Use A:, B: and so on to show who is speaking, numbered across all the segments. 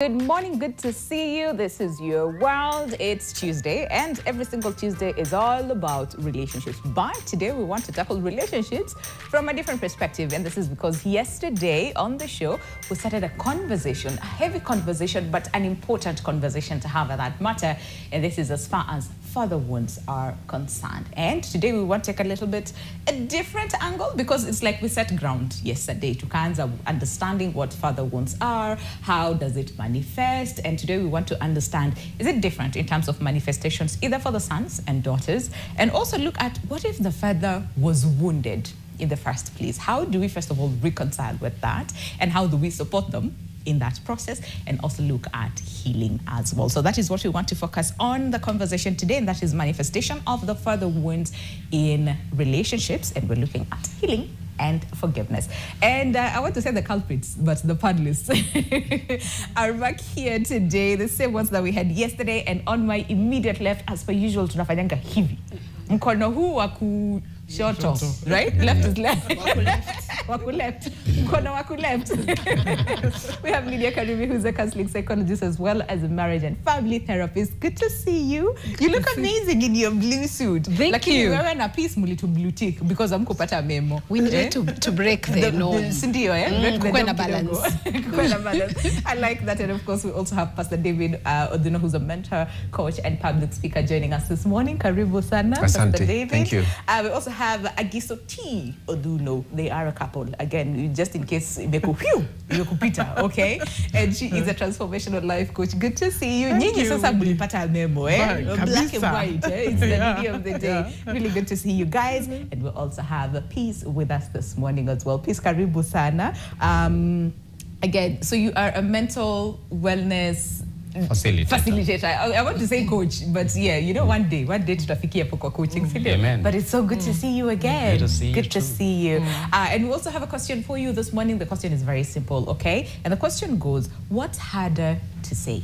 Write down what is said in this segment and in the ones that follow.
A: Good morning, good to see you. This is your world. It's Tuesday, and every single Tuesday is all about relationships. But today we want to tackle relationships from a different perspective, and this is because yesterday on the show we started a conversation, a heavy conversation, but an important conversation to have at that matter, and this is as far as father wounds are concerned. And today we want to take a little bit a different angle, because it's like we set ground yesterday to kind of understanding what father wounds are, how does it manifest, and today we want to understand, is it different in terms of manifestations either for the sons and daughters, and also look at what if the father was wounded in the first place. How do we first of all reconcile with that, and how do we support them in that process, and also look at healing as well. So that is what we want to focus on the conversation today, and that is manifestation of the father wounds in relationships, and we're looking at healing and forgiveness. And I want to say the culprits, but the panelists are back here today, the same ones that we had yesterday. And on my immediate left, as per usual, tunafanyanga hivi mkono huu wa kushoto, right? Left is left. Waku left. Mkono waku left. We have Lydia Karimi, who's a counseling psychologist as well as a marriage and family therapist. Good to see you. You look amazing in your blue suit.
B: Thank you.
A: We're in a piece to blue tick because I'm kupata memo.
B: We needed to break the norm.
A: Balance. I like that. And of course, we also have Pastor David Oduno, who's a mentor, coach, and public speaker, joining us this morning. Karibu sana, Pastor David.
C: Thank you.
A: We also have Agiso T. Oduno. They are a couple. Again, just in case imekupita, okay? And she is a transformational life coach. Good to see you.
B: Thank you.
A: Sasa mulipata memo, eh? Black and white, eh? It's the lady of the day. Really good to see you guys. And we also have Peace with us this morning as well. Peace, karibu sana. Again, so you are a mental wellness facilitator. I want to say coach, but yeah, you know, one day tutafikia kwa coaching.
C: Amen.
A: But it's so good to see you again.
C: Good to see you.
A: And we also have a question for you this morning. The question is very simple, okay? And the question goes, what's harder to say?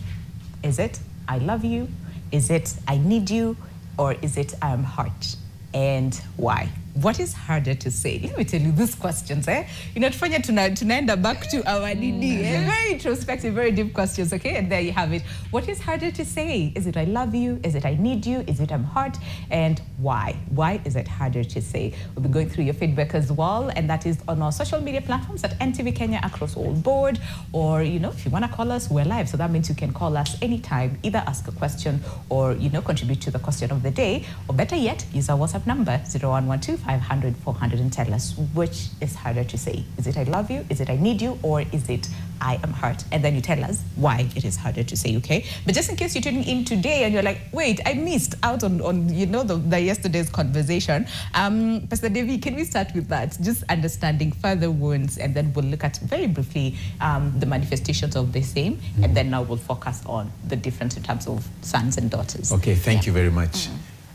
A: Is it I love you? Is it I need you? Or is it I am hurt? And why? What is harder to say? Let me tell you these questions, eh? You know, tunaenda back to our DD. Very introspective, very deep questions, okay? And there you have it. What is harder to say? Is it I love you? Is it I need you? Is it I'm hurt? And why? Why is it harder to say? We'll be going through your feedback as well, and that is on our social media platforms at NTV Kenya across all board. Or, you know, if you want to call us, we're live. So that means you can call us anytime, either ask a question or, you know, contribute to the question of the day. Or better yet, use our WhatsApp number, 0112 500 400, and tell us which is harder to say. Is it I love you? Is it I need you? Or is it I am hurt? And then you tell us why it is harder to say, okay? But just in case you're tuning in today and you're like, wait, I missed out on you know, the yesterday's conversation. Pastor Devi, can we start with that? Just understanding father wounds, and then we'll look at very briefly the manifestations of the same, and then now we'll focus on the difference in terms of sons and daughters.
C: Okay, thank you very much.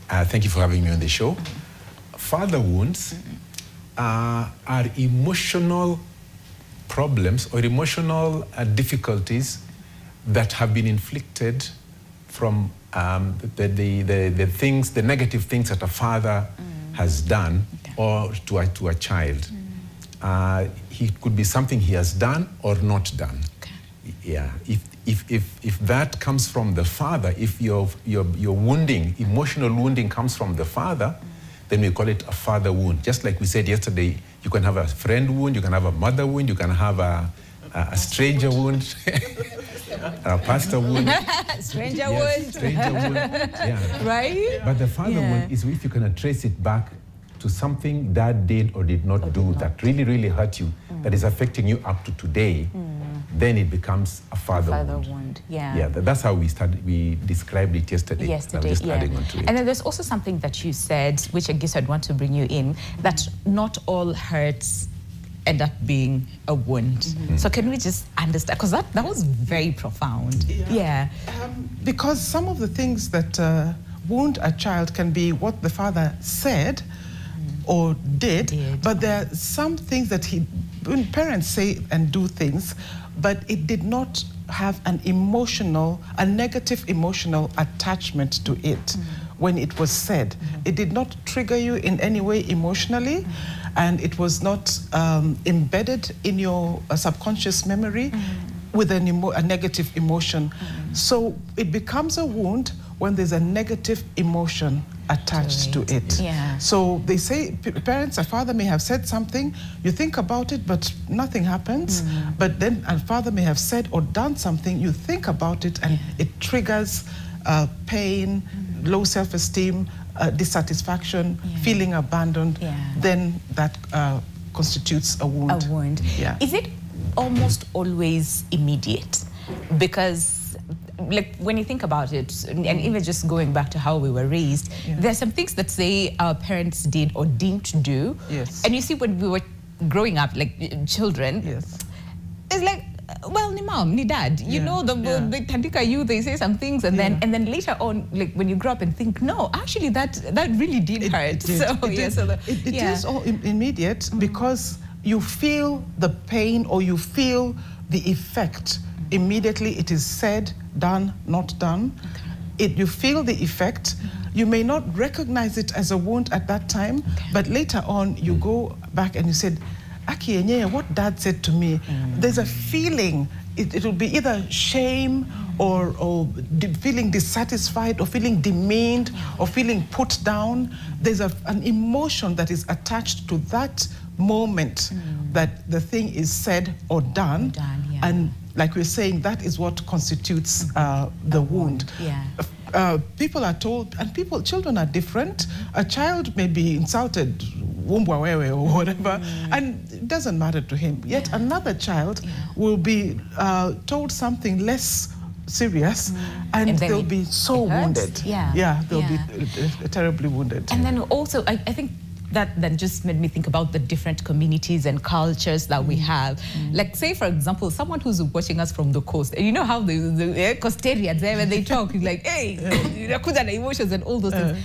C: Thank you for having me on the show. Father wounds are emotional problems or emotional difficulties that have been inflicted from the things, the negative things that a father has done or to a child. It could be something he has done or not done. Okay. Yeah. If that comes from the father, if your wounding, emotional wounding comes from the father, then we call it a father wound. Just like we said yesterday, you can have a friend wound, you can have a mother wound, you can have a stranger wound, a pastor wound.
A: Stranger wound.
C: Stranger wound, yeah.
A: Right?
C: But the father wound is if you can trace it back to something dad did or did not do that really, really hurt you, that is affecting you up to today, then it becomes a father wound.
A: Yeah.
C: Yeah, that's how we described it yesterday. I'm just adding on to it.
A: And then there's also something that you said, which I guess I'd want to bring you in, that not all hurts end up being a wound. So can we just understand, because that was very profound. Yeah.
D: Because some of the things that wound a child can be what the father said or did, but there are some things that when parents say and do things, but it did not have a negative emotional attachment to it when it was said. It did not trigger you in any way emotionally. and it was not embedded in your subconscious memory, with a negative emotion. So it becomes a wound when there's a negative emotion attached to it.
A: Yeah.
D: So they say parents, a father may have said something, you think about it, but nothing happens. But then a father may have said or done something, you think about it, and it triggers pain, low self-esteem, dissatisfaction, feeling abandoned. Then that constitutes a wound.
A: A wound.
D: Yeah.
A: Is it almost always immediate? Because like when you think about it, and even just going back to how we were raised, there are some things that say our parents did or didn't do.
D: Yes.
A: And you see when we were growing up, like children, it's like, well, ni mom, ni dad, you know, they tandika you, they say some things, and then later on, like when you grow up and think, no, actually that really did hurt.
D: It is all immediate because you feel the pain or you feel the effect. Immediately it is said, done, not done. You feel the effect. You may not recognize it as a wound at that time, but later on you go back and you said, Aki Enye, what dad said to me, there's a feeling, it will be either shame or feeling dissatisfied or feeling demeaned or feeling put down. There's an emotion that is attached to that moment that the thing is said or done. And like we're saying, that is what constitutes the wound. People are told, and children are different. A child may be insulted, wumbwa wewe or whatever, and it doesn't matter to him. Yet another child will be told something less serious, and they'll be so wounded. They'll be terribly wounded.
A: And then also, I think that just made me think about the different communities and cultures that we have. Like, say, for example, someone who's watching us from the coast, and you know how the coastarians, when they talk, like, hey, emotions and all those things.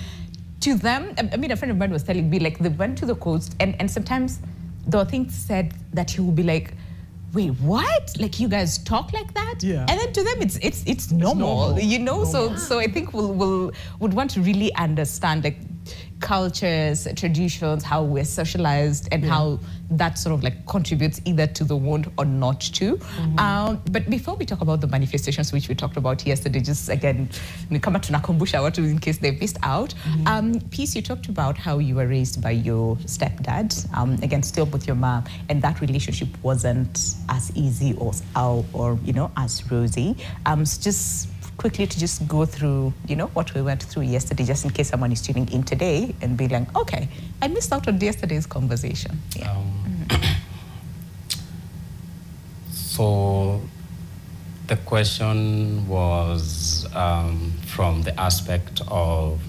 A: To them, I mean, a friend of mine was telling me, like, they went to the coast, and sometimes there were things said that he would be like, wait, what? Like, you guys talk like that? And then to them, it's normal, you know? So I think would want to really understand, like, cultures, traditions, how we're socialized, and how that sort of like contributes either to the wound or not to. But before we talk about the manifestations, which we talked about yesterday, just again, kama tunakumbusha watu in case they missed out. Peace, you talked about how you were raised by your stepdad, again, still with your mom, and that relationship wasn't as easy or you know, as rosy. So just quickly to just go through, you know, what we went through yesterday, just in case someone is tuning in today and be like, okay, I missed out on yesterday's conversation.
E: So the question was from the aspect of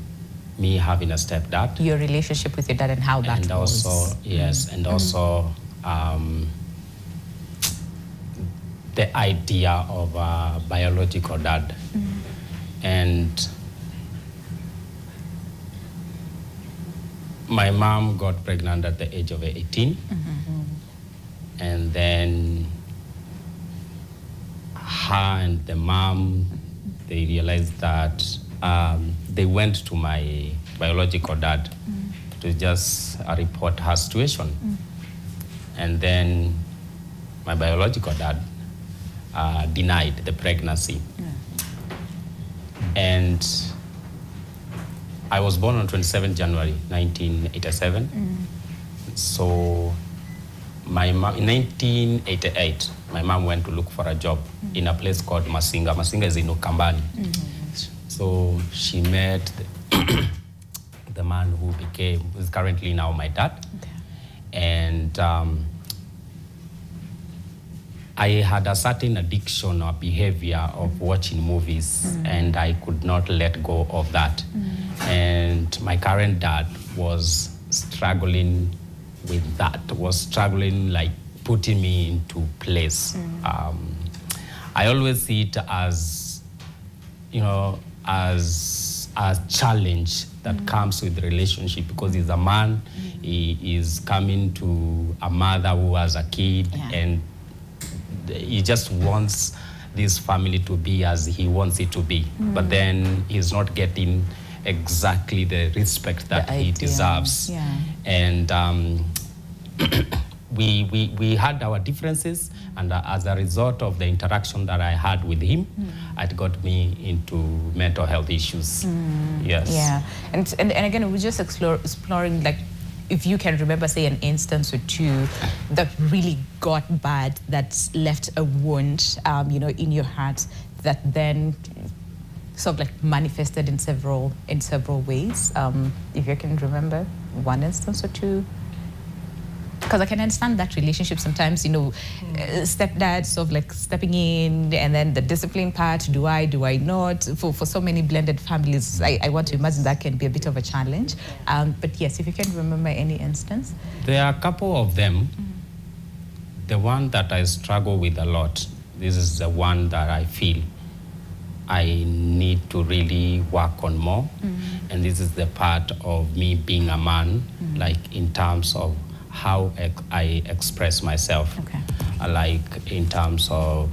E: me having a stepdad.
A: Your relationship with your dad and how that was.
E: Also, yes, and also the idea of a biological dad. And my mom got pregnant at the age of 18. And then her and the mom, they realized that they went to my biological dad to just report her situation. And then my biological dad denied the pregnancy. And I was born on 27 January 1987. So my mom, in 1988, my mom went to look for a job in a place called Masinga. Masinga is in Ukambani. So she met the man who is currently now my dad. And I had a certain addiction or behavior of watching movies, and I could not let go of that. And my current dad was struggling with that, was struggling like putting me into place. I always see it as, you know, as a challenge that comes with the relationship, because he's a man, he is coming to a mother who has a kid, and he just wants this family to be as he wants it to be. But then he's not getting exactly the respect that he deserves. And we had our differences, And as a result of the interaction that I had with him, it got me into mental health issues. Yes.
A: Yeah. And again, we're just exploring, like, if you can remember, say, an instance or two that really got bad, that's left a wound, you know, in your heart, that then sort of like manifested in several ways. If you can remember one instance or two. Because I can understand that relationship sometimes, you know, stepdad sort of like stepping in, and then the discipline part, do I not? For so many blended families, I want to imagine that can be a bit of a challenge. But yes, if you can remember any instance.
E: There are a couple of them. The one that I struggle with a lot, this is the one that I feel I need to really work on more. And this is the part of me being a man, like in terms of how I express myself, like in terms of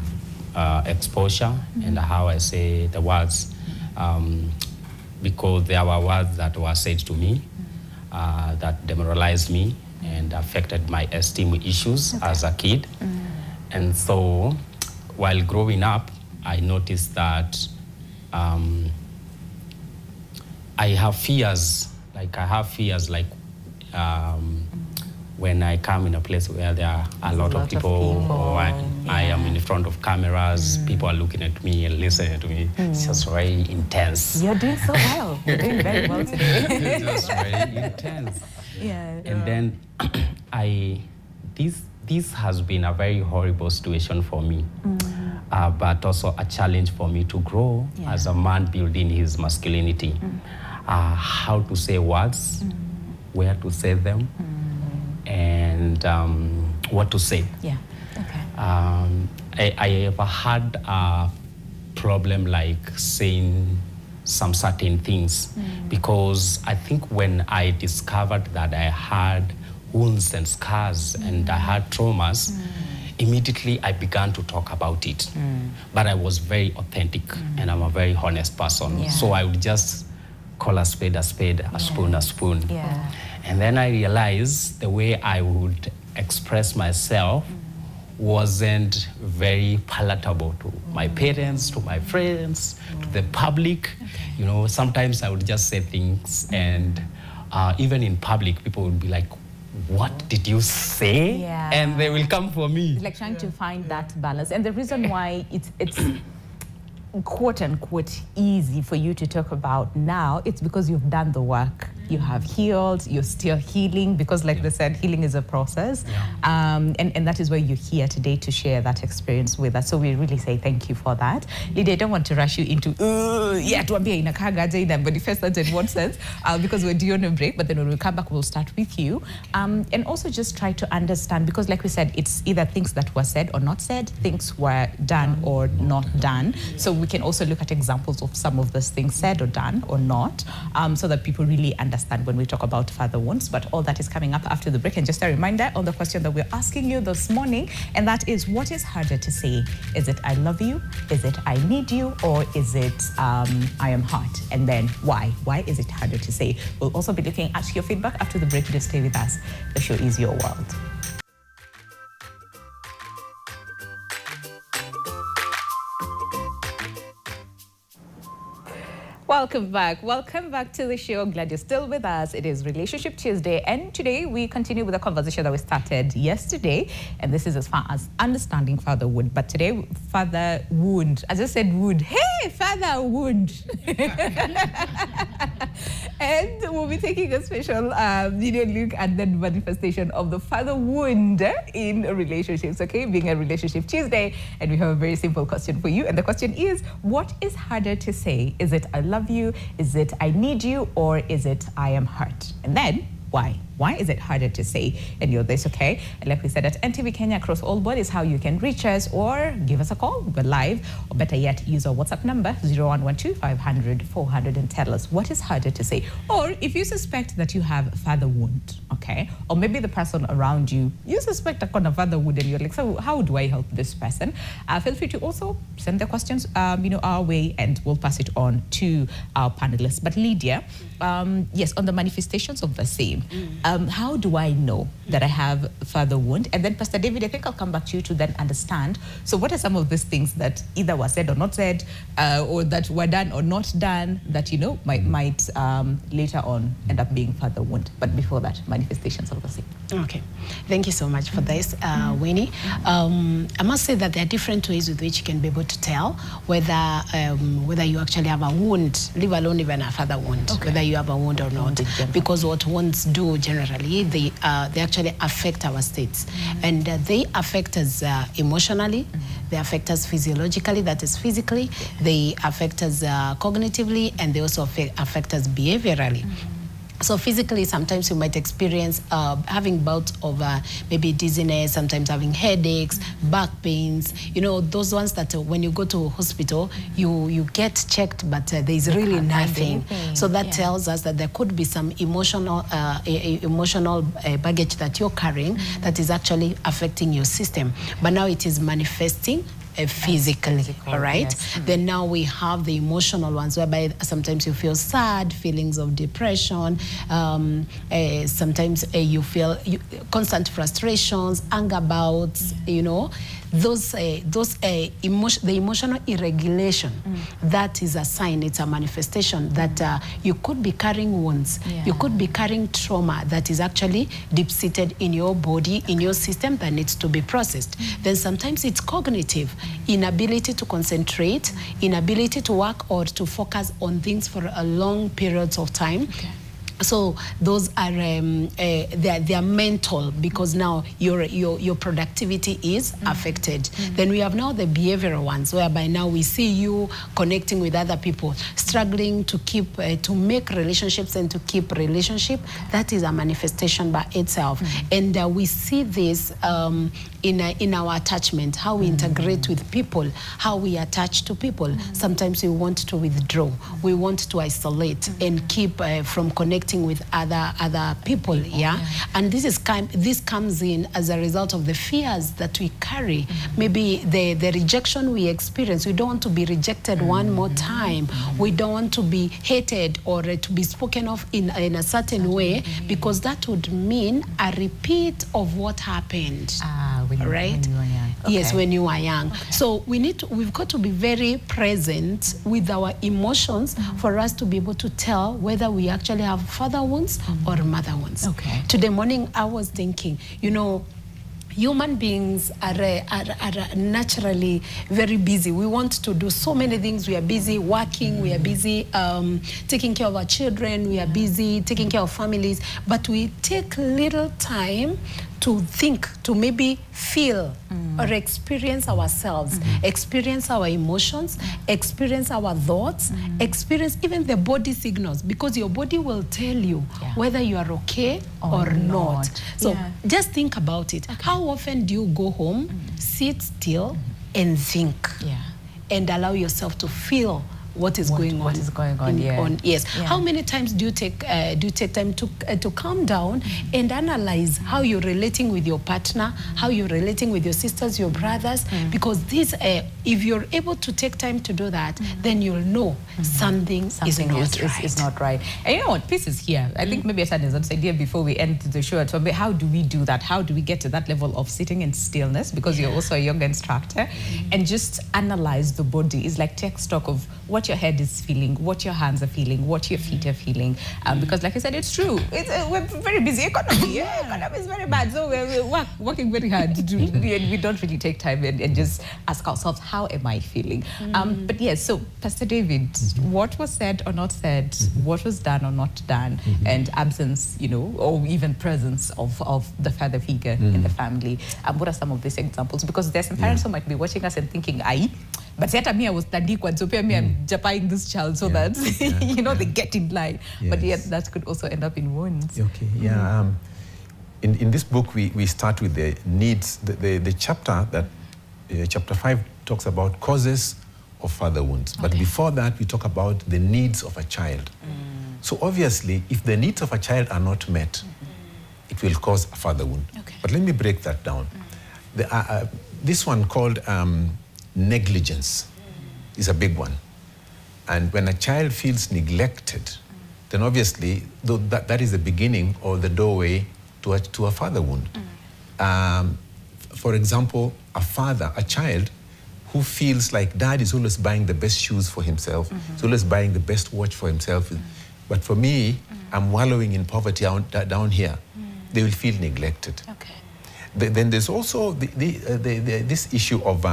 E: exposure and how I say the words, because there were words that were said to me that demoralized me and affected my esteem issues as a kid. And so while growing up, I noticed that I have fears, like when I come in a place where there are a lot of people, or I am in front of cameras, people are looking at me and listening to me. It's just very intense.
A: You're doing so well. You're doing very well today.
E: It's just very intense.
A: Yeah.
E: And then this has been a very horrible situation for me, but also a challenge for me to grow as a man building his masculinity. How to say words, where to say them, and what to say.
A: Yeah. Okay.
E: I ever had a problem like saying some certain things, because I think when I discovered that I had wounds and scars and I had traumas, immediately I began to talk about it. But I was very authentic and I'm a very honest person. So I would just call a spade, a spoon, a spoon.
A: Yeah.
E: And then I realized the way I would express myself wasn't very palatable to my parents, to my friends, to the public. You know, sometimes I would just say things and even in public, people would be like, what did you say?
A: Yeah.
E: And they will come for me.
A: It's like trying to find that balance. And the reason why it's quote unquote easy for you to talk about now, it's because you've done the work. You have healed, you're still healing, because like they said, healing is a process. And that is why you're here today to share that experience with us. So we really say thank you for that. Lydia, I don't want to rush you into, tuambia inakagaje ina manifested in what sense, because we're due on a break, but then when we come back, we'll start with you. And also just try to understand, because like we said, it's either things that were said or not said, things were done or not done. So we can also look at examples of some of those things said or done or not, so that people really understand when we talk about father wounds. But all that is coming up after the break. And just a reminder on the question that we're asking you this morning, and that is, what is harder to say? Is it I love you? Is it I need you? Or is it I am hurt? And then why? Why is it harder to say? We'll also be looking at your feedback after the break. Just stay with us. The show is Your World. Welcome back. Welcome back to the show. Glad you're still with us. It is Relationship Tuesday, and today we continue with a conversation that we started yesterday, and this is as far as understanding father wound. But today, father wound. As I said, wound. Hey, father wound. And we'll be taking a special look at the manifestation of the father wound in relationships, okay? Being a Relationship Tuesday, and we have a very simple question for you. And the question is, what is harder to say? Is it I love you? Is it I need you? Or is it I am hurt? And then why? Why is it harder to say? And you're this, okay? And like we said, at NTV Kenya across all bodies, how you can reach us or give us a call. We're live, or better yet, use our WhatsApp number 0112-500-400 and tell us what is harder to say. Or if you suspect that you have father wound, okay? Or maybe the person around you, you suspect a kind of father wound, and you're like, so how do I help this person? Feel free to also send the questions, our way, and we'll pass it on to our panelists. But Lydia, yes, on the manifestations of the same. How do I know that I have father wound? And then Pastor David, I think I'll come back to you to then understand. So what are some of these things that either were said or not said, or that were done or not done, that, you know, might later on end up being father wound? But before that, manifestations of the same.
B: Okay, thank you so much for this, Winnie. I must say that there are different ways with which you can be able to tell whether you actually have a wound, leave alone even a father wound, whether you have a wound or not. Because what wounds do generally, they actually affect our states, and they affect us emotionally, they affect us physiologically, that is physically, they affect us cognitively, and they also affect us behaviorally. So physically, sometimes you might experience having bouts of maybe dizziness, sometimes having headaches, back pains, you know, those ones that when you go to a hospital, you get checked, but there's really nothing. So that tells us that there could be some emotional baggage that you're carrying that is actually affecting your system. But now it is manifesting physically, all right? Yes. Then now we have the emotional ones, whereby sometimes you feel sad, feelings of depression, sometimes you feel constant frustrations, anger bouts, you know, the emotional irregulation. That is a sign, it's a manifestation that you could be carrying wounds, you could be carrying trauma that is actually deep-seated in your body, in your system, that needs to be processed. Then sometimes it's cognitive, inability to concentrate, inability to work or to focus on things for a long periods of time. So those are they are mental, because now your productivity is affected. Then we have now the behavioral ones, whereby now we see you connecting with other people, struggling to keep to make relationships and to keep relationship. That is a manifestation by itself, and we see this in our attachment, how we integrate with people, how we attach to people. Sometimes we want to withdraw, we want to isolate and keep from connecting with other people, and this comes in as a result of the fears that we carry, maybe the rejection we experience. We don't want to be rejected one more time. We don't want to be hated or to be spoken of in a certain way, because that would mean a repeat of what happened. Right? When you were young. Yes, when you are young. So we've got to be very present with our emotions for us to be able to tell whether we actually have father wounds or mother wounds. Today morning I was thinking, you know, human beings are naturally very busy. We want to do so many things. We are busy working, we are busy taking care of our children, we are busy taking care of families, but we take little time to think, to maybe feel or experience ourselves, experience our emotions, experience our thoughts, experience even the body signals, because your body will tell you whether you are okay or not. So just think about it. How often do you go home, sit still and think and allow yourself to feel what is going on? What is going on? Yes. How many times do you take time to calm down and analyze how you're relating with your partner, how you're relating with your sisters, your brothers? Because this, if you're able to take time to do that, then you'll know something is not right.
A: And you know what? Peace is here. I think maybe I had this idea before we end the show. So how do we do that? How do we get to that level of sitting in stillness? Because you're also a yoga instructor, and just analyze the body. It's like take stock of what your head is feeling, what your hands are feeling, what your feet are feeling. Because like I said, it's true. We're very busy economy. Economy is very bad. So we're working very hard to do, and we don't really take time and just ask ourselves, how am I feeling? But yes, so Pastor David, what was said or not said, what was done or not done, and absence, you know, or even presence of the father figure in the family. What are some of these examples? Because there's some parents who might be watching us and thinking, but yet me I was tandikwa, so me I'm japaying this child so that you know they get in line. But yet that could also end up in wounds.
C: In this book we start with the needs. The chapter that chapter 5 talks about causes of father wounds. But before that we talk about the needs of a child. So obviously if the needs of a child are not met, it will cause a father wound. But let me break that down. This one called negligence is a big one. And when a child feels neglected, then obviously that is the beginning or the doorway to a father wound. For example, a child who feels like dad is always buying the best shoes for himself, is always buying the best watch for himself. But for me, I'm wallowing in poverty down here. They will feel neglected.
B: Okay.
C: Then there's also this issue of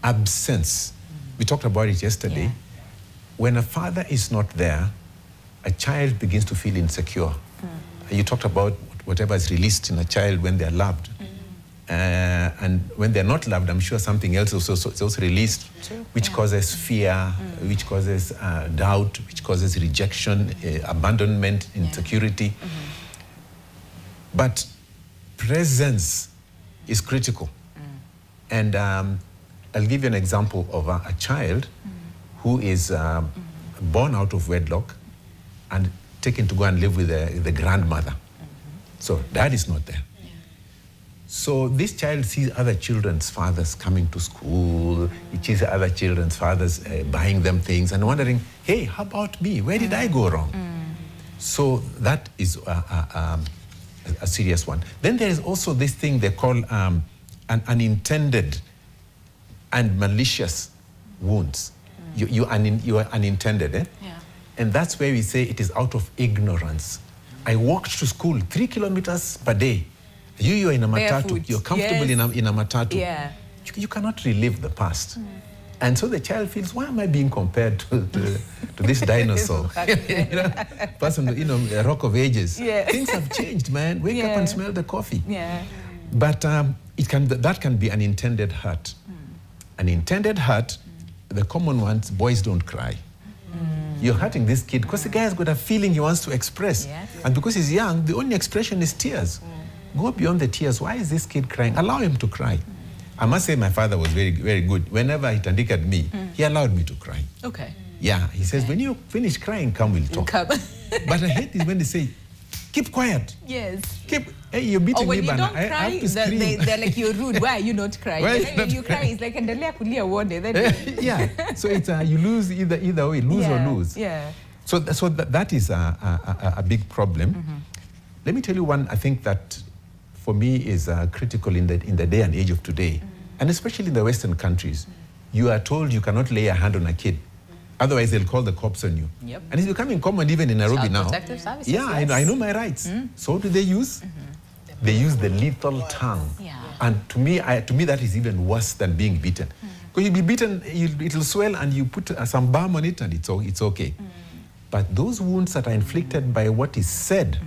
C: absence. We talked about it yesterday.
A: Yeah.
C: When a father is not there, a child begins to feel insecure. You talked about whatever is released in a child when they're loved. And when they're not loved, I'm sure something else is also released, which causes fear, which causes doubt, which causes rejection, abandonment, insecurity. But presence is critical. And I'll give you an example of a child who is born out of wedlock and taken to go and live with the grandmother. So dad is not there. So this child sees other children's fathers coming to school, he sees other children's fathers buying them things and wondering, hey, how about me? Where did I go wrong? So that is a serious one. Then there is also this thing they call an unintended and malicious wounds. You are unintended, eh?
B: Yeah.
C: And that's where we say it is out of ignorance. I walked to school 3 kilometers per day. You are in a matatu,
A: Barefoot.
C: you're comfortable
A: Yes.
C: in a matatu.
A: Yeah.
C: You cannot relive the past. And so the child feels, why am I being compared to this dinosaur? Person, a rock of ages.
A: Yeah.
C: Things have changed, man. Wake up and smell the coffee.
A: Yeah.
C: But that can be an intended hurt. An intended hurt, the common ones, boys don't cry. You're hurting this kid because the guy has got a feeling he wants to express.
A: Yes.
C: And because he's young, the only expression is tears. Go beyond the tears. Why is this kid crying? Allow him to cry. I must say my father was very, very good. Whenever he tandikaed me, he allowed me to cry.
A: Okay.
C: Yeah, he says, when you finish crying, come, we'll talk.
A: Come.
C: But I hate it when they say, keep quiet.
A: Yes.
C: Hey, you're beating
A: Or when
C: me,
A: you
C: Bana.
A: don't
C: I
A: cry,
C: have to scream.
A: they're like, you're rude. Why are you not crying?
C: Why are
A: And
C: you
A: then when
C: not
A: you cry,
C: crying?
A: it's like, endelea kulia uone. Then
C: Yeah, so it's you lose either way, lose or lose.
A: Yeah.
C: So that is a big problem. Let me tell you one, I think that for me is critical in the day and age of today, and especially in the Western countries. You are told you cannot lay a hand on a kid. Otherwise, they'll call the cops on you.
A: Yep.
C: And it's becoming common even in Nairobi
A: Child
C: now.
A: Protective Services,
C: Yeah,
A: yes.
C: I know my rights. So what do they use? They use the lethal tongue.
A: Yeah.
C: And to me that is even worse than being beaten. Because you'll be beaten, it'll swell, and you put some balm on it, and it's okay. But those wounds that are inflicted by what is said,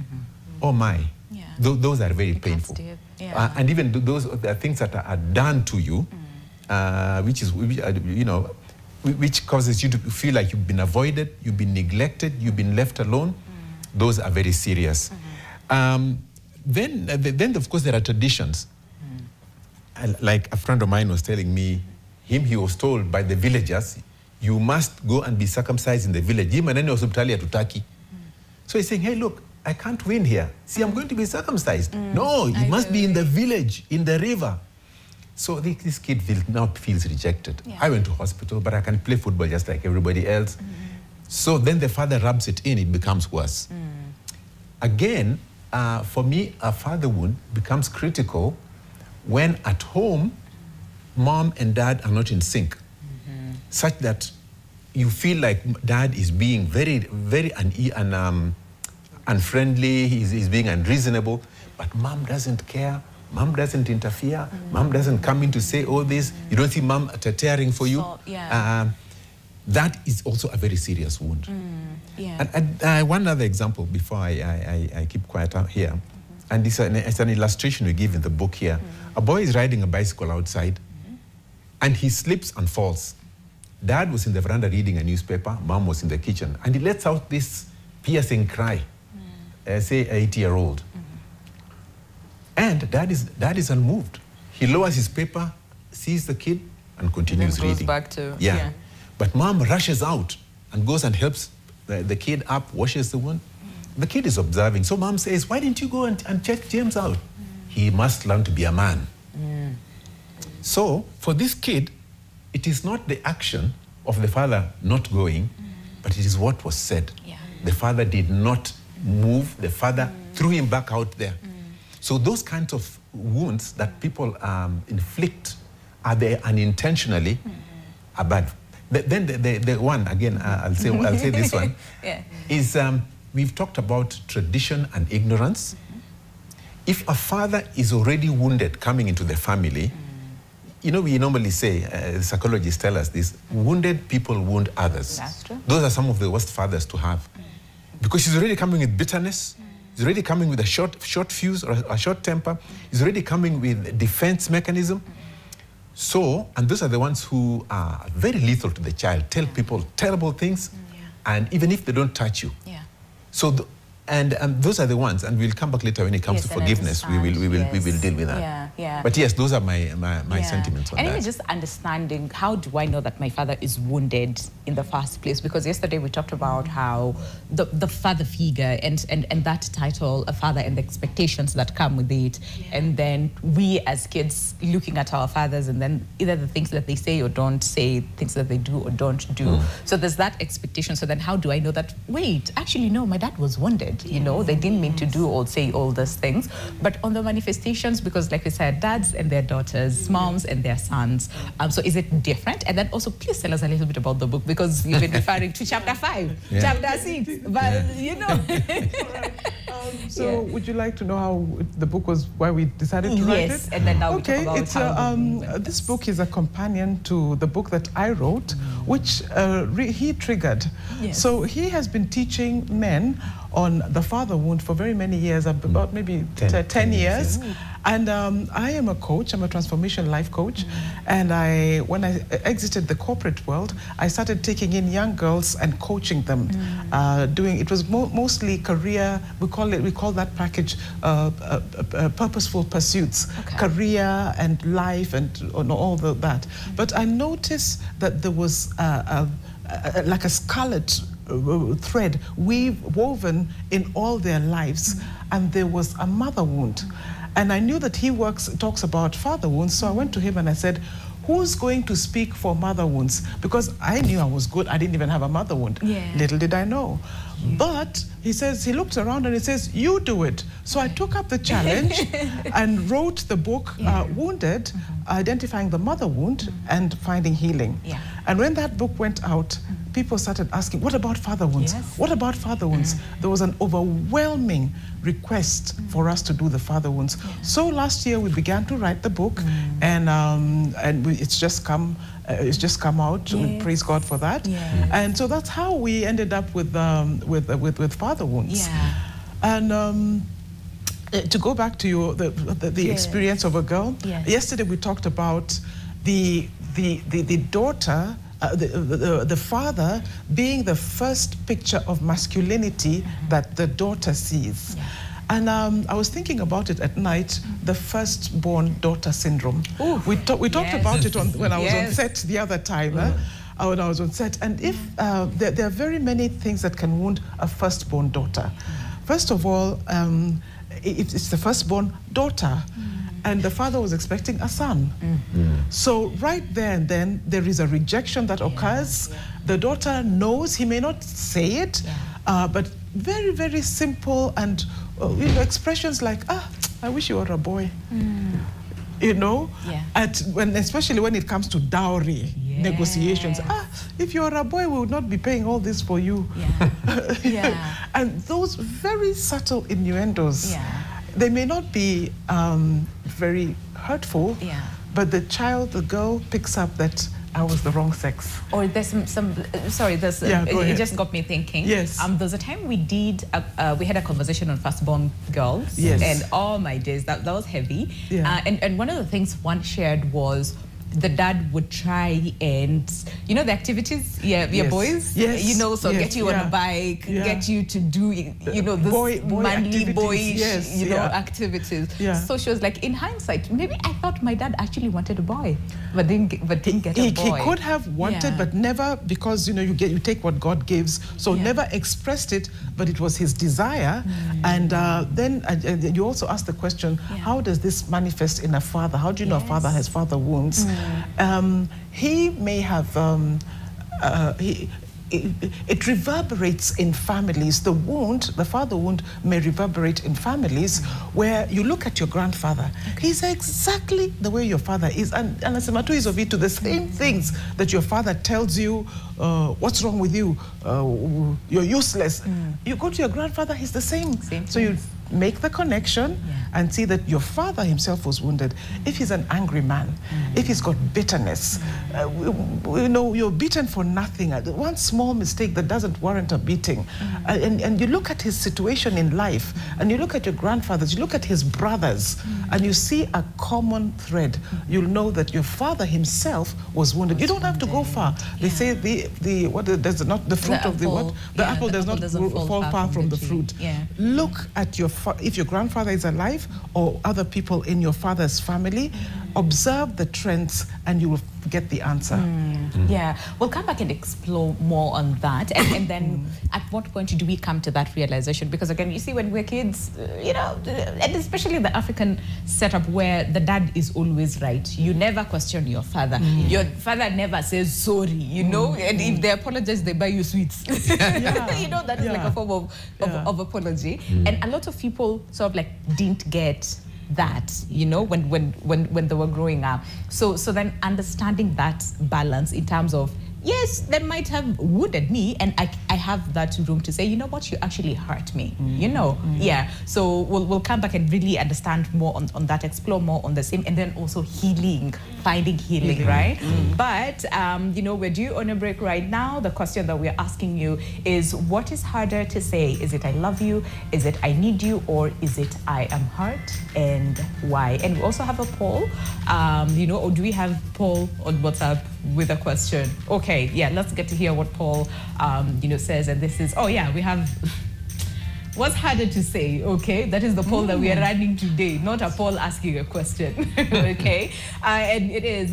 C: oh my,
A: Yeah.
C: those are very painful.
A: deep. Yeah.
C: And even those are things that are done to you, which causes you to feel like you've been avoided, you've been neglected, you've been left alone. Those are very serious. Then of course there are traditions. Like a friend of mine was telling me, he was told by the villagers, you must go and be circumcised in the village. So he's saying, hey, look, I can't win here. See, I'm going to be circumcised. No, you must be in the village, in the river. So this kid now feels rejected.
A: Yeah.
C: I went to hospital, but I can play football just like everybody else. So then the father rubs it in, it becomes worse. Again, for me, a father wound becomes critical when at home, mom and dad are not in sync, such that you feel like dad is being very, very unfriendly, he's being unreasonable, but mom doesn't care, mom doesn't interfere, mom doesn't come in to say all this, you don't see mom tearing for you.
A: So, yeah.
C: That is also a very serious wound.
A: Yeah.
C: And one other example before I keep quiet out here, and it's an illustration we give in the book here. A boy is riding a bicycle outside, and he slips and falls. Dad was in the veranda reading a newspaper, mom was in the kitchen, and he lets out this piercing cry, say 80-year-old. And dad is unmoved. He lowers his paper, sees the kid, and continues
A: Then goes
C: reading.
A: back to,
C: yeah. But mom rushes out and goes and helps the kid up, washes the wound. The kid is observing. So mom says, why didn't you go and check James out? He must learn to be a man. So for this kid, it is not the action of the father not going, but it is what was said.
A: Yeah.
C: The father did not move. The father threw him back out there. So those kinds of wounds that people inflict, are they unintentionally, are bad. Then the one, again, I'll say this one, is we've talked about tradition and ignorance. If a father is already wounded coming into the family, you know, we normally say, psychologists tell us this, wounded people wound others.
A: That's true.
C: Those are some of the worst fathers to have. Because he's already coming with bitterness, he's already coming with a short fuse or a short temper, he's already coming with defense mechanism. So, and those are the ones who are very lethal to the child, tell people terrible things, and even if they don't touch you. So, and those are the ones, and we'll come back later when it comes to forgiveness. We will deal with that. But yes, those are my sentiments on
A: and
C: that.
A: even just understanding, how do I know that my father is wounded in the first place? Because yesterday we talked about how the father figure and that title, a father, and the expectations that come with it, and then we as kids looking at our fathers, and then either the things that they say or don't say, things that they do or don't do. So there's that expectation. So then how do I know that, wait, actually no, my dad was wounded? You know, they didn't mean to do or say all those things. But on the manifestations, because like we said, dads and their daughters, moms and their sons. So is it different? And then also, please tell us a little bit about the book, because you've been referring to chapter 5, chapter 6, but you know.
D: So would you like to know how the book was, why we decided to write it?
A: Yes, and then now we talk about how
D: this book is a companion to the book that I wrote, which he triggered. So he has been teaching men on the father wound for very many years, about maybe 10 years. And I am a coach, I'm a transformation life coach. And when I exited the corporate world, I started taking in young girls and coaching them. It was mostly career, we call that package purposeful pursuits, career and life and all that. But I noticed that there was like a scarlet thread woven in all their lives, and there was a mother wound. And I knew that he talks about father wounds, so I went to him and I said, who's going to speak for mother wounds? Because I knew I was good, I didn't even have a mother wound. Little did I know. But he says, he looked around and he says, you do it. So I took up the challenge and wrote the book, Wounded, Identifying the Mother Wound and Finding Healing. And when that book went out, people started asking, what about father wounds? What about father wounds? There was an overwhelming request for us to do the father wounds. So last year we began to write the book, and it's just come out. We praise God for that. And so that's how we ended up with father wounds. And to go back to the experience of a girl, yesterday we talked about the daughter, the father being the first picture of masculinity that the daughter sees. And I was thinking about it at night, the firstborn daughter syndrome. We talked about it when I was on set the other time. When I was on set. And if there are very many things that can wound a firstborn daughter. First of all, it's the firstborn daughter. And the father was expecting a son. So right there and then, there is a rejection that occurs. The daughter knows, he may not say it, but very, very simple and expressions like, I wish you were a boy. You know, especially when it comes to dowry negotiations. If you were a boy, we would not be paying all this for you. And those very subtle innuendos, they may not be very hurtful, but the girl picks up that I was the wrong sex.
A: Or there's it just got me thinking. There's a time we had a conversation on firstborn girls. And oh my days, that was heavy. And one of the things one shared was the dad would try and, the activities, boys, get you on a bike, get you to do, this manly boyish, activities. So she was like, in hindsight, maybe I thought my dad actually wanted a boy, but didn't get a boy.
D: He could have wanted, but never, because, you take what God gives, so never expressed it, but it was his desire. And then you also asked the question, how does this manifest in a father? How do you know a father has father wounds? He may have, it reverberates in families. The wound, the father wound, may reverberate in families where you look at your grandfather. He's exactly the way your father is, and anasema tu hizo vitu, the same things that your father tells you, what's wrong with you, you're useless. You go to your grandfather, he's the same. So you make the connection and see that your father himself was wounded. If he's an angry man, if he's got bitterness, you know, you're beaten for nothing. One small mistake that doesn't warrant a beating. And you look at his situation in life, and you look at your grandfathers, you look at his brothers, and you see a common thread. You'll know that your father himself was wounded. You don't have to go far. They say the apple does not fall far from the fruit. Look at if your grandfather is alive or other people in your father's family, observe the trends and you will get the answer.
A: Yeah, we'll come back and explore more on that. And then at what point do we come to that realization? Because again, you see, when we're kids, you know, and especially the African setup where the dad is always right. You never question your father. Your father never says sorry, you know, and if they apologize, they buy you sweets. You know, that is like a form of apology. And a lot of people sort of like didn't get that, you know, when they were growing up. So then understanding that balance in terms of, yes, they might have wounded me, and I have that room to say, you know what, you actually hurt me, you know. So we'll come back and really understand more on that, explore more on the same, and then also healing, finding healing, right? But, you know, we're due on a break right now. The question that we're asking you is, what is harder to say? Is it I love you? Is it I need you? Or is it I am hurt? And why? And we also have a poll, you know, or do we have Paul on WhatsApp with a question? Okay, yeah, let's get to hear what Paul, you know, says. And this is, oh yeah, we have, what's harder to say, okay? That is the poll that we are running today, not a poll asking a question, okay? And it is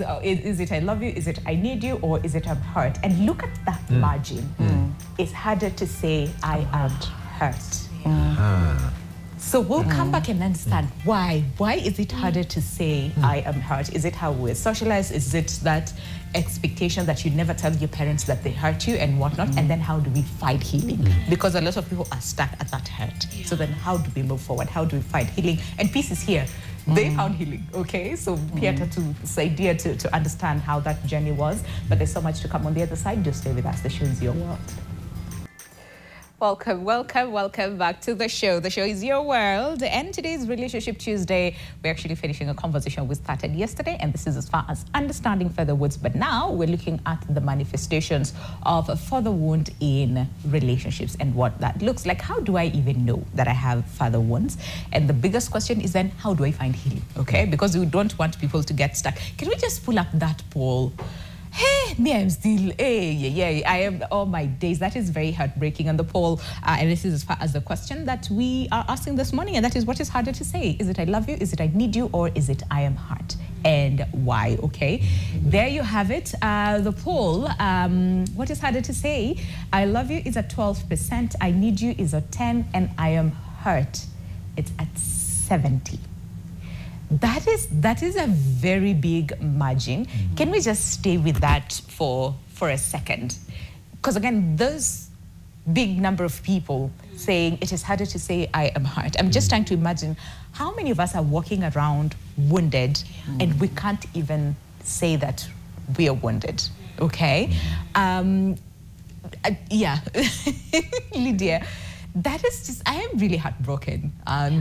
A: it I love you, is it I need you, or is it I'm hurt? And look at that margin. It's harder to say I am hurt. So we'll come back and understand why. Why is it harder to say I am hurt? Is it how we're socialized? Is it that expectation that you never tell your parents that they hurt you and whatnot? And then how do we find healing? Because a lot of people are stuck at that hurt. So then how do we move forward? How do we find healing? And peace is here. They found healing, okay? So Peter, to this idea to understand how that journey was. But there's so much to come on the other side. Just stay with us. The show is your world. Welcome, welcome, welcome back to the show. The show is your world, and today's Relationship Tuesday, we're actually finishing a conversation we started yesterday, and this is as far as understanding father wounds, but now we're looking at the manifestations of a father wound in relationships and what that looks like. How do I even know that I have father wounds? And the biggest question is then, how do I find healing, okay? Because we don't want people to get stuck. Can we just pull up that poll? Hey, me, I'm still, I am all my days. That is very heartbreaking on the poll. And this is as far as the question that we are asking this morning, and that is, what is harder to say? Is it I love you? Is it I need you? Or is it I am hurt? And why, okay? There you have it. The poll, what is harder to say? I love you is at 12%, I need you is at 10%, and I am hurt, it's at 70%. That is a very big margin. Can we just stay with that for a second? Because again, there's big number of people saying it is harder to say I am hurt. I'm just trying to imagine how many of us are walking around wounded and we can't even say that we are wounded, okay? Yeah, Lydia. That is just, I am really heartbroken,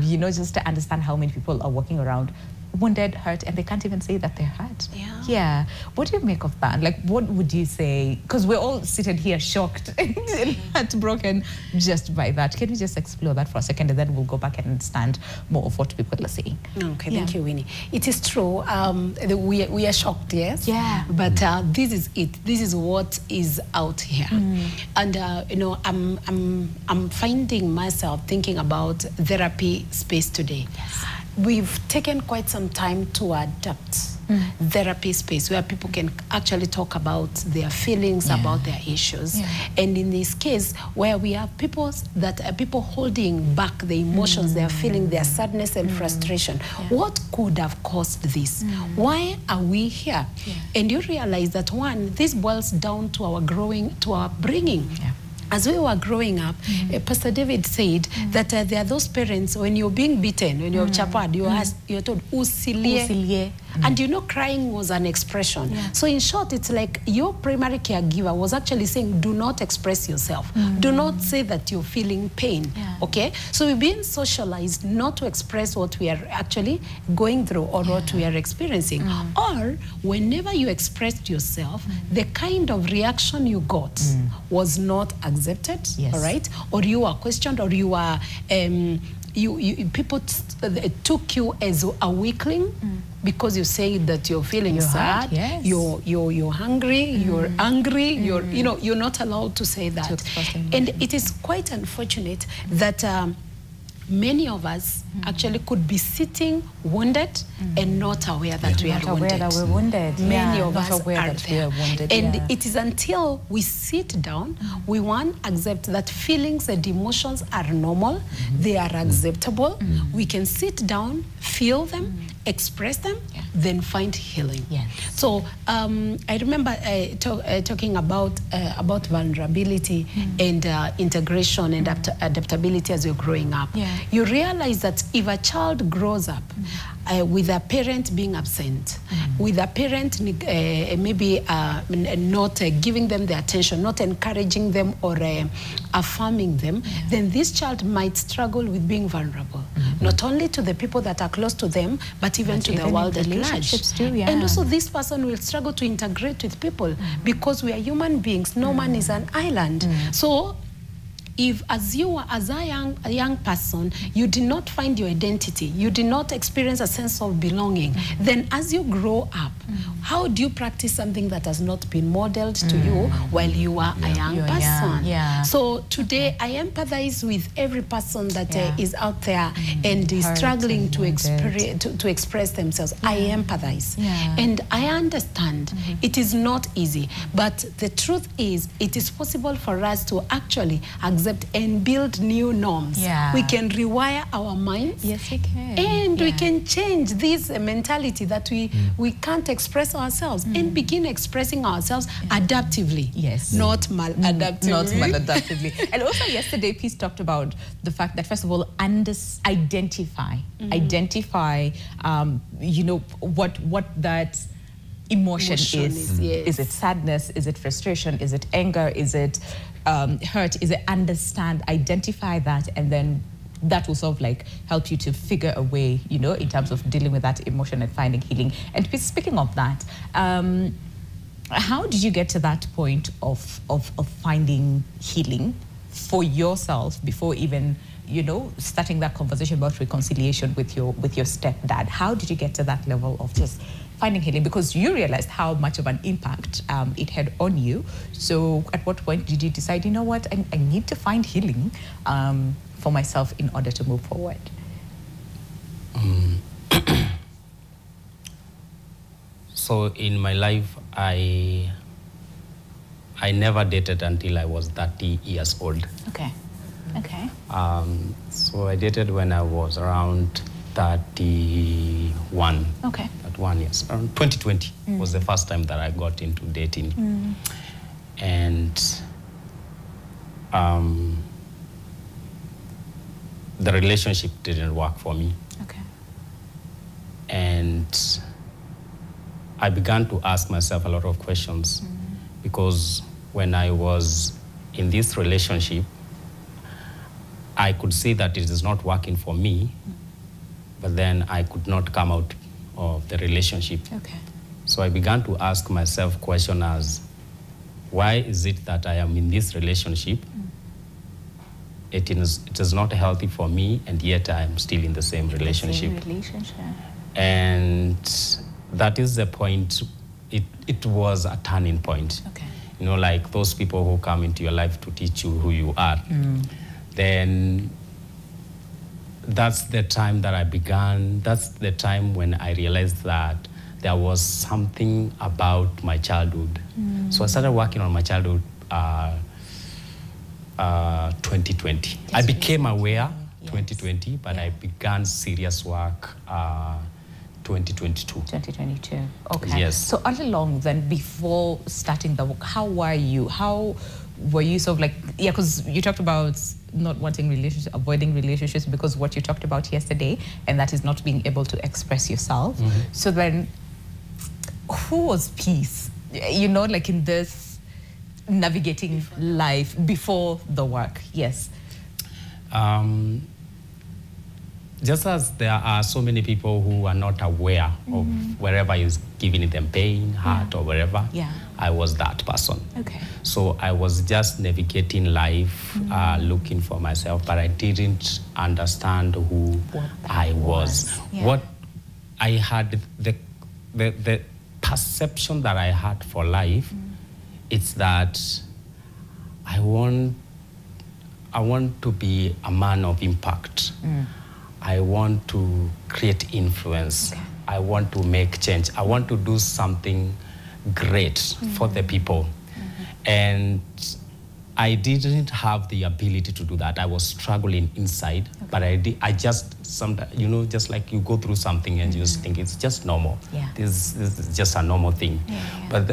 A: you know, just to understand how many people are walking around wounded, hurt, and they can't even say that they're hurt. Yeah. What do you make of that? Like, what would you say? Because we're all seated here shocked and heartbroken just by that. Can we just explore that for a second, and then we'll go back and understand more of what people are saying?
B: Okay, thank you, Winnie. It is true. We are shocked, yes. Yeah. But this is it. This is what is out here. And you know, I'm finding myself thinking about therapy space today. Yes. We've taken quite some time to adapt therapy space where people can actually talk about their feelings, about their issues. And in this case, where we have people that are people holding back the emotions, they are feeling their sadness and frustration. What could have caused this? Why are we here? And you realize that, one, this boils down to our growing, to our bringing. As we were growing up, Pastor David said that there are those parents, when you're being beaten, when you're chapad, you're told, usilie. And you know, crying was an expression. So in short, it's like your primary caregiver was actually saying, do not express yourself. Do not say that you're feeling pain, okay? So we've been socialized not to express what we are actually going through or what we are experiencing. Or whenever you expressed yourself, the kind of reaction you got was not accepted, all right? Or you are questioned, or you are, people took you as a weakling because you say that you're feeling sad, you're hungry, you're angry, you're not allowed to say that. And it is quite unfortunate that many of us actually could be sitting wounded and not aware that we are wounded. Many of us are there. And it is until we sit down, we accept that feelings and emotions are normal, they are acceptable. We can sit down, feel them, express them, then find healing. So I remember talking about vulnerability and integration and adaptability as you're growing up. You realize that if a child grows up with a parent being absent, with a parent maybe not giving them the attention, not encouraging them or affirming them, then this child might struggle with being vulnerable, not only to the people that are close to them, but even to the world at large. And also this person will struggle to integrate with people because we are human beings. No man is an island. So if as a young person, you did not find your identity, you did not experience a sense of belonging, then as you grow up, how do you practice something that has not been modeled to you while you are a young person? So today I empathize with every person that is out there and is struggling to express themselves. I empathize and I understand it is not easy, but the truth is it is possible for us to actually accept and build new norms. We can rewire our minds. Yes, we can. And we can change this mentality that we can't express ourselves and begin expressing ourselves adaptively. Not maladaptively.
A: Not maladaptively. And also yesterday, Peace talked about the fact that, first of all, identify, you know, what that emotion is. Is it sadness? Is it frustration? Is it anger? Is it hurt? Is it understand, identify that, and then that will sort of like help you to figure a way, you know, in terms of dealing with that emotion and finding healing. And speaking of that, how did you get to that point of finding healing for yourself before even, you know, starting that conversation about reconciliation with your stepdad? How did you get to that level of just finding healing? Because you realized how much of an impact it had on you. So at what point did you decide, you know what, I need to find healing for myself in order to move forward?
E: So in my life, I never dated until I was 30 years old.
A: Okay.
E: So I dated when I was around 31.
A: Okay.
E: 1 year. Around 2020 was the first time that I got into dating. And the relationship didn't work for me.
A: Okay.
E: And I began to ask myself a lot of questions because when I was in this relationship, I could see that it is not working for me, but then I could not come out of the relationship.
A: Okay.
E: So I began to ask myself questions as, why is it that I am in this relationship? It is not healthy for me, and yet I am still in the same relationship. And that is the point. It was a turning point.
A: Okay.
E: You know, like those people who come into your life to teach you who you are. Then that's the time that I began, that's the time when I realized that there was something about my childhood. So I started working on my childhood 2020. I became aware 2020, but I began serious work 2022.
A: 2022. Okay.
E: Yes.
A: So all along then, before starting the work, how were you? How were you sort of like, yeah, because you talked about not wanting relationships, avoiding relationships because what you talked about yesterday, and that is not being able to express yourself. So then, who was peace? You know, like in this navigating life before the work? Yes.
E: Just as there are so many people who are not aware of wherever is giving them pain, hurt, or wherever, I was that person.
A: Okay.
E: So I was just navigating life, looking for myself, but I didn't understand who I was.
A: Yeah.
E: What I had, the perception that I had for life, it's that I want to be a man of impact. I want to create influence.
A: Okay.
E: I want to make change. I want to do something great for the people. And I didn't have the ability to do that. I was struggling inside, but I just, sometimes, you know, just like you go through something and you just think it's just normal.
A: Yeah.
E: This is just a normal thing. But,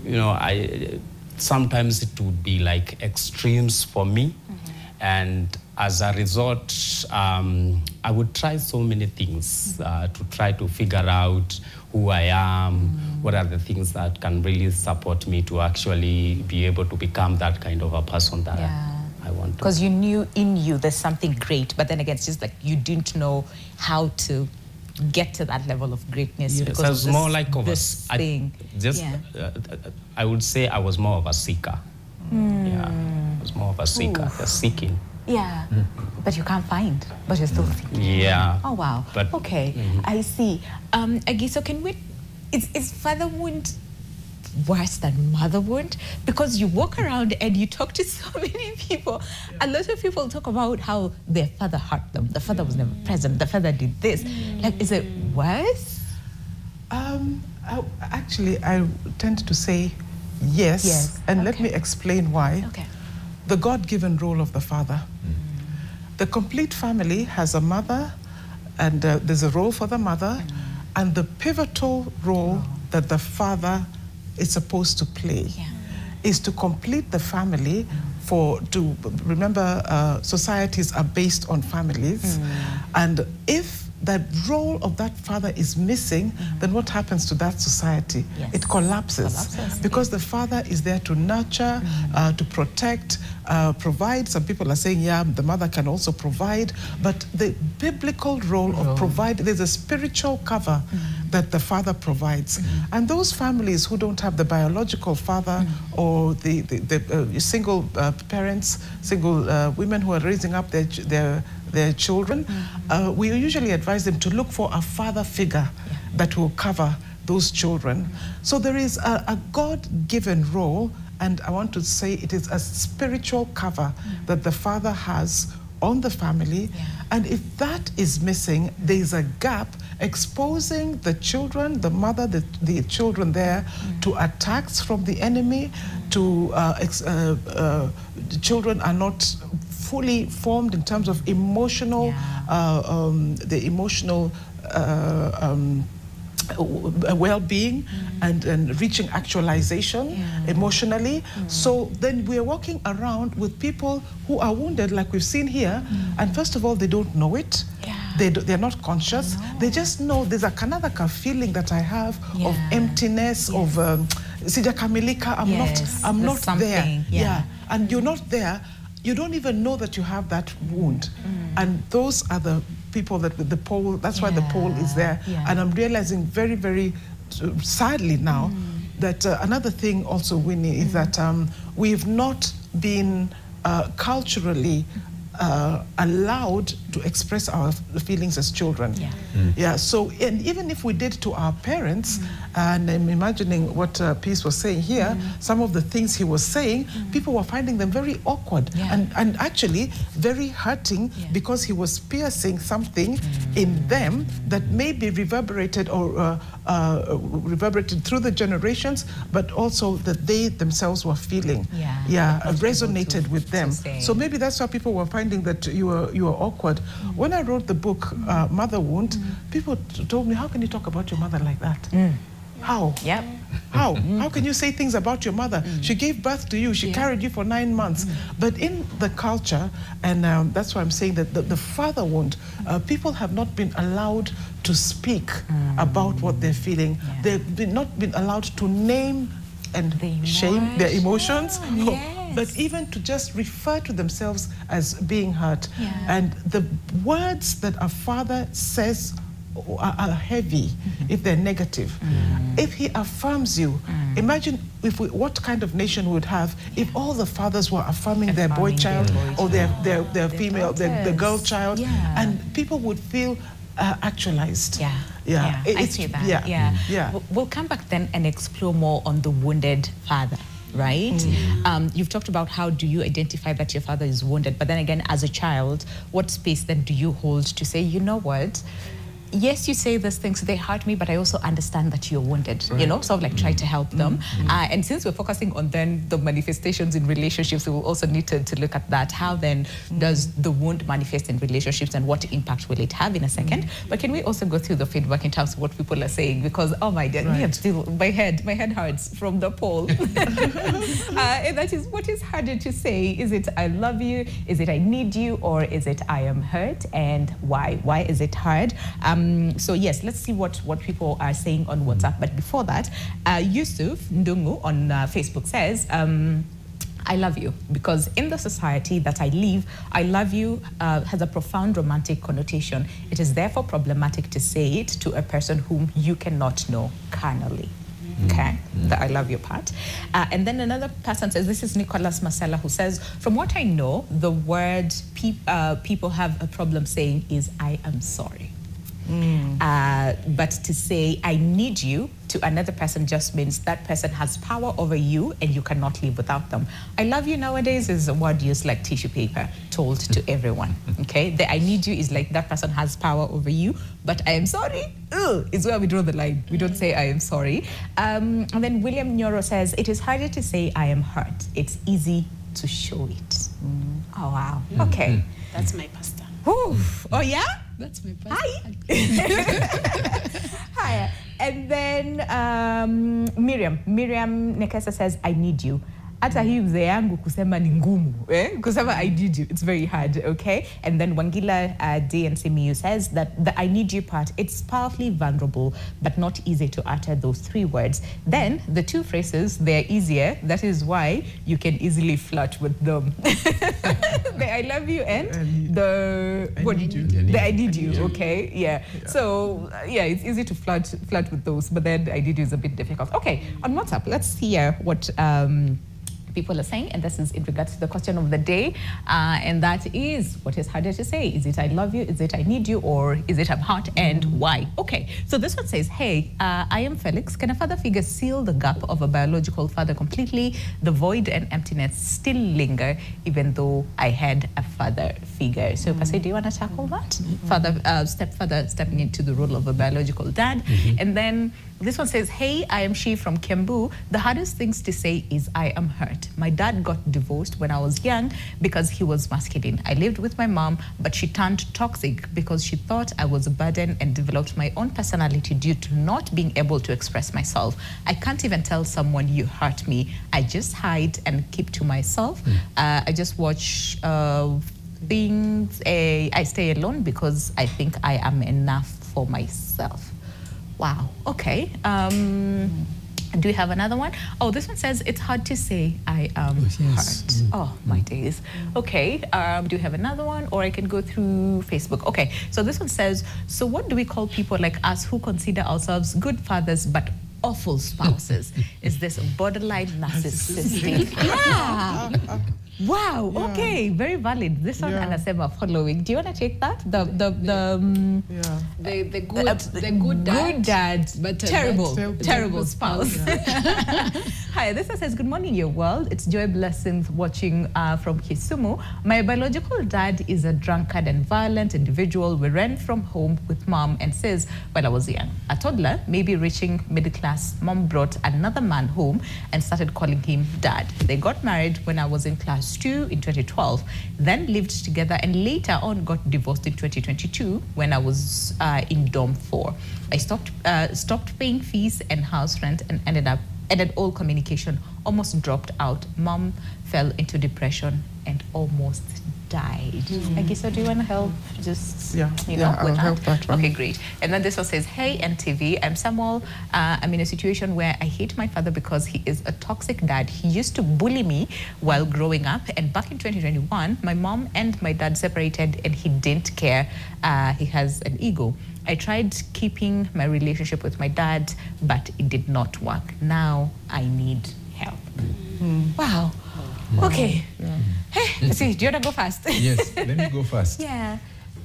E: you know, sometimes it would be like extremes for me. And as a result, I would try so many things to try to figure out who I am, what are the things that can really support me to actually be able to become that kind of a person that I want to.
A: Because you knew in you there's something great, but then again, it's just like you didn't know how to get to that level of greatness.
E: Yes,
A: because
E: I was more like of I would say I was more of a seeker. Yeah, I was more of a seeker, just seeking.
A: Yeah, but you can't find, but you're still seeking.
E: Yeah.
A: Oh, wow.
E: But,
A: okay, I see. Aggie, so can we, is father wound worse than mother wound? Because you walk around and you talk to so many people. A lot of people talk about how their father hurt them. The father was never present. The father did this. Like, is it worse?
D: Actually, I tend to say yes. And let me explain why.
A: Okay.
D: The God-given role of the father. The complete family has a mother, and there's a role for the mother, and the pivotal role that the father is supposed to play is to complete the family. Remember, societies are based on families, and if that role of that father is missing, then what happens to that society? It collapses. Because the father is there to nurture, to protect, provide. Some people are saying, yeah, the mother can also provide, but the biblical role of provide, there's a spiritual cover that the father provides. And those families who don't have the biological father or the single parents, single women who are raising up their children, we usually advise them to look for a father figure that will cover those children. So there is a God-given role, and I want to say it is a spiritual cover that the father has on the family. And if that is missing, there is a gap exposing the children, the mother, the children there to attacks from the enemy, to the children are not fully formed in terms of emotional, the emotional well-being and reaching actualization emotionally. So then we're walking around with people who are wounded, like we've seen here, and first of all, they don't know it. They're not conscious. They just know there's a kanadaka feeling that I have of emptiness, of sijakamilika, I'm not there. And you're not there. You don't even know that you have that wound. And those are the people that with the pole, that's why the pole is there. And I'm realizing very, very sadly now that another thing also, Winnie, is that we've not been culturally allowed to express our feelings as children.
A: Yeah.
D: Yeah. So, and even if we did to our parents, and I'm imagining what Peace was saying here, some of the things he was saying, people were finding them very awkward and actually very hurting because he was piercing something in them that may be reverberated or reverberated through the generations, but also that they themselves were feeling, resonated with them. So maybe that's why people were finding that you were awkward. When I wrote the book Mother Wound, people told me, how can you talk about your mother like that? How?
A: Yep.
D: How? How can you say things about your mother? She gave birth to you. She carried you for 9 months. But in the culture, and that's why I'm saying that the father wound, people have not been allowed to speak about what they're feeling. They've not been allowed to name and shame their emotions, but even to just refer to themselves as being hurt. And the words that a father says are heavy if they're negative. If he affirms you, imagine what kind of nation we would have if all the fathers were affirming their boy child or their female, their girl child, and people would feel actualized.
A: I see that. We'll come back then and explore more on the wounded father. Right? You've talked about how do you identify that your father is wounded, but then again, as a child, what space then do you hold to say, you know what? Yes, you say these things, they hurt me, but I also understand that you're wounded, you know, sort of like try to help them. And since we're focusing on then the manifestations in relationships, we will also need to look at that. How then does the wound manifest in relationships and what impact will it have in a second? But can we also go through the feedback in terms of what people are saying? Because, oh my dear, me, I'm still, my head hurts from the poll. And that is, what is harder to say? Is it I love you? Is it I need you? Or is it I am hurt? And why? Why is it hard? So yes, let's see what people are saying on WhatsApp. But before that, Yusuf Ndungu on Facebook says, I love you because in the society that I live, I love you has a profound romantic connotation. It is therefore problematic to say it to a person whom you cannot know carnally. Okay, the I love you part. And then another person says, this is Nicholas Marcella, who says, from what I know, the word people have a problem saying is I am sorry. But to say I need you to another person just means that person has power over you and you cannot live without them. I love you nowadays is a word used like tissue paper, told to everyone. Okay, the I need you is like that person has power over you, but I am sorry is where we draw the line. We don't say I am sorry. And then William Nyoro says, it is harder to say I am hurt. It's easy to show it. Oh wow. Okay,
B: That's my pastor.
A: Oh yeah?
B: That's my pastor.
A: Hi. Hi. And then Miriam Nekesa says, I need you. Hata hii mzee yangu kusema ni ngumu. Kusema I need you, it's very hard, okay? And then Wangila DNC Miu says that the I need you part, it's powerfully vulnerable, but not easy to utter those 3 words. Then the 2 phrases, they're easier. That is why you can easily flirt with them. The I love you and the I need you, okay? Yeah. So yeah, it's easy to flirt with those, but then I need you is a bit difficult. Okay, on WhatsApp, let's hear what people are saying, and this is in regards to the question of the day, and that is, what is harder to say? Is it I love you, is it I need you, or is it I'm hurt, and why? Okay, so this one says, hey, I am Felix. Can a father figure seal the gap of a biological father completely? The void and emptiness still linger, even though I had a father figure. So Pastor, do you want to tackle that? Stepfather stepping into the role of a biological dad. And then this one says, hey, I am She from Kembu. The hardest things to say is I am hurt. My dad got divorced when I was young because he was masculine. I lived with my mom, but she turned toxic because she thought I was a burden and developed my own personality due to not being able to express myself. I can't even tell someone you hurt me. I just hide and keep to myself. I just watch things. I stay alone because I think I am enough for myself. Wow, okay. Do we have another one? Oh, this one says, it's hard to say I am hurt. Oh, my days. Okay, do we have another one? Or I can go through Facebook. Okay, so this one says, so what do we call people like us who consider ourselves good fathers but awful spouses? Is this borderline narcissistic? Yeah. Wow.
D: Yeah.
A: Okay. Very valid. This one
D: Yeah.
A: and Asema following. Do you want to take that? The
D: Yeah.
B: The good dad, but
A: terrible spouse.
D: Yeah.
A: Hi, this one says, good morning, your world. It's Joy Blessings watching from Kisumu. My biological dad is a drunkard and violent individual. We ran from home with mom and says, when I was young, a toddler, maybe reaching middle class, mom brought another man home and started calling him dad. They got married when I was in class 2 in 2012, then lived together and later on got divorced in 2022 when I was in dorm 4. I stopped paying fees and house rent and ended all communication, almost dropped out. Mom fell into depression and almost died. Agisa, do you want to help? Just, with
D: I'll help that one.
A: Okay, great. And then this one says, hey, NTV, I'm Samuel. I'm in a situation where I hate my father because he is a toxic dad. He used to bully me while growing up. And back in 2021, my mom and my dad separated and he didn't care. He has an ego. I tried keeping my relationship with my dad, but it did not work. Now I need help. Wow. Okay. Hey, let's see. Do you want to go first?
C: Yes, let me go first.
A: Yeah.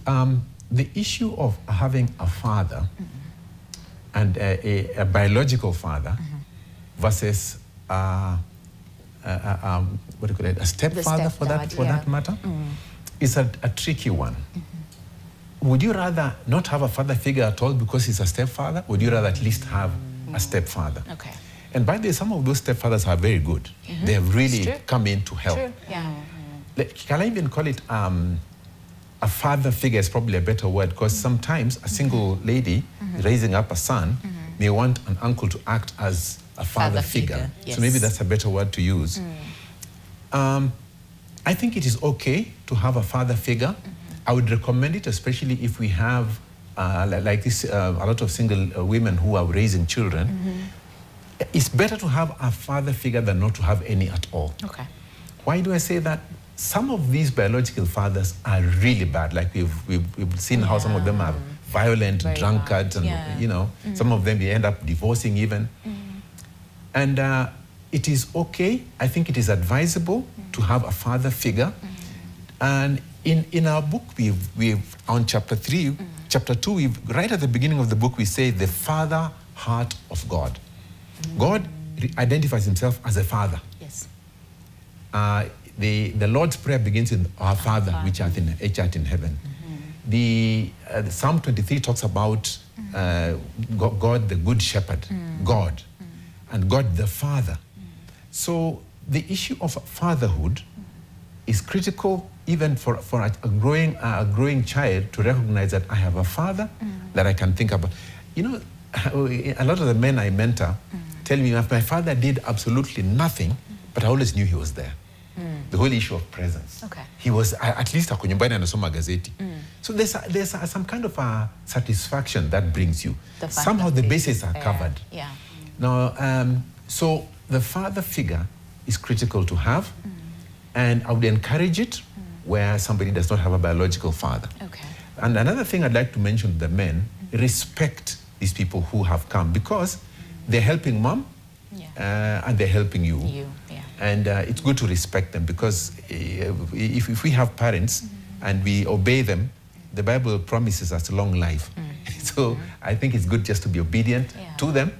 C: The issue of having a father and a biological father versus what do you call it, a stepfather for that matter, is a tricky one. Would you rather not have a father figure at all because he's a stepfather? Would you rather at least have a stepfather?
A: Okay.
C: And by the way, some of those stepfathers are very good. They have really come in to help.
A: True. Yeah.
C: Can I even call it a father figure is probably a better word, because sometimes a single lady raising up a son may want an uncle to act as a father figure.
A: Yes.
C: So maybe that's a better word to use. I think it is okay to have a father figure. I would recommend it, especially if we have, like this, a lot of single women who are raising children. It's better to have a father figure than not to have any at all.
A: Okay.
C: Why do I say that? Some of these biological fathers are really bad. Like we've seen how some of them are violent, drunkards, and you know, some of them they end up divorcing even. And it is okay. I think it is advisable to have a father figure. And in our book, we've on chapter 3, chapter 2, right at the beginning of the book, we say the father heart of God. God identifies himself as a father.
A: Yes.
C: The Lord's Prayer begins with our Father, which art in heaven. The Psalm 23 talks about God, the good shepherd, God, and God the Father. So the issue of fatherhood is critical even for a growing child to recognize that I have a father that I can think about. You know, a lot of the men I mentor tell me my father did absolutely nothing, but I always knew he was there. The whole issue of presence. Okay. He was at least ako nyumbani anasoma gazeti. So there's some kind of a satisfaction that brings you. Somehow the bases are covered.
A: Yeah.
C: Now, so the father figure is critical to have, and I would encourage it where somebody does not have a biological father. Okay. And another thing I'd like to mention to the men, respect these people who have come, because they're helping mom and they're helping you. And it's good to respect them, because if we have parents and we obey them, the Bible promises us long life. So I think it's good just to be obedient to them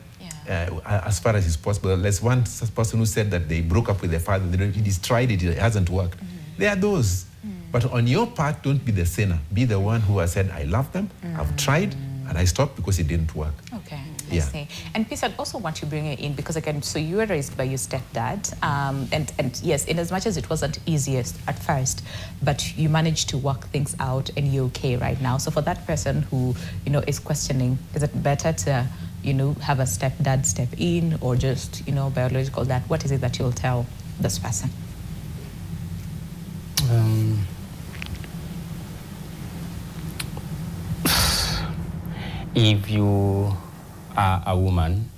C: as far as is possible. There's one person who said that they broke up with their father. He's tried it, it hasn't worked. There are those. But on your part, don't be the sinner. Be the one who has said, I love them, I've tried, and I stopped because it didn't work.
A: Okay, I see. And Peace, I'd also want to bring you in, because again, so you were raised by your stepdad, and yes, in as much as it wasn't easiest at first, but you managed to work things out and you're okay right now. So for that person who, you know, is questioning, is it better to, you know, have a stepdad step in, or just, you know, biological dad? What is it that you'll tell this person?
E: If you are a woman,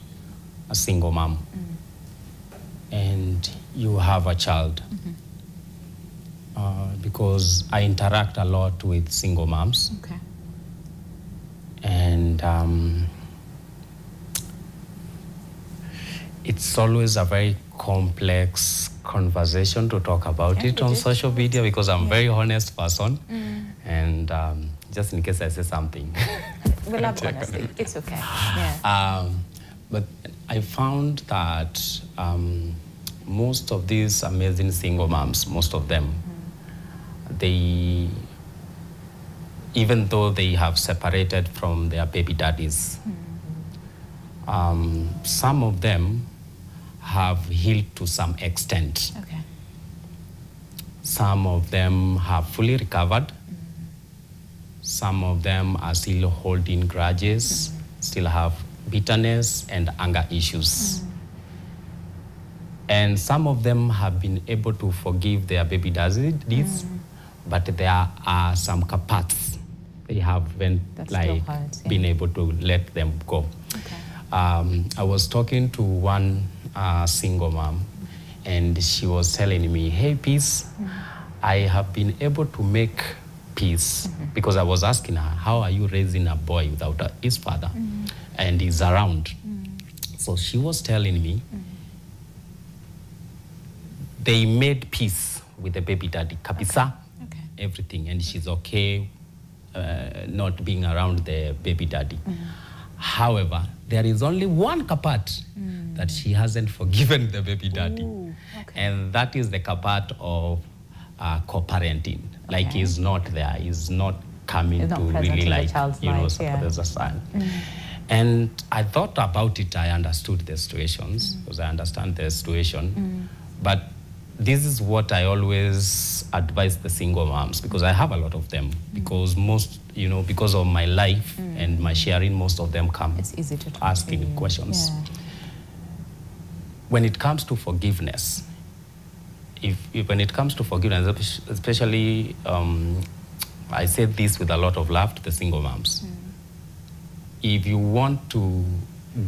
E: a single mom, and you have a child, because I interact a lot with single moms. Okay. And it's always a very complex conversation to talk about it on social media because I'm a very honest person. And just in case I say something.
A: We love honesty. It's okay. Yeah.
E: But I found that most of these amazing single moms, most of them, they, even though they have separated from their baby daddies, some of them have healed to some extent.
A: Okay.
E: Some of them have fully recovered. Some of them are still holding grudges, still have bitterness and anger issues. And some of them have been able to forgive their baby daddies, but there are some parts they haven't been able to let them go.
A: Okay.
E: I was talking to one single mom, and she was telling me, hey, Peace, I have been able to make peace because I was asking her, how are you raising a boy without his father? And he's around. So she was telling me, they made peace with the baby daddy, kabisa, everything, and she's okay not being around the baby daddy. However, there is only one part that she hasn't forgiven the baby daddy. And that is the part of co-parenting. Like he's not there, he's not coming to really like, you know, support as a son. And I thought about it, I understood the situations, because I understand the situation. But this is what I always advise the single moms, because I have a lot of them, because most, you know, because of my life and my sharing, most of them come asking questions. When it comes to forgiveness, when it comes to forgiveness, especially, I say this with a lot of love to the single moms. If you want to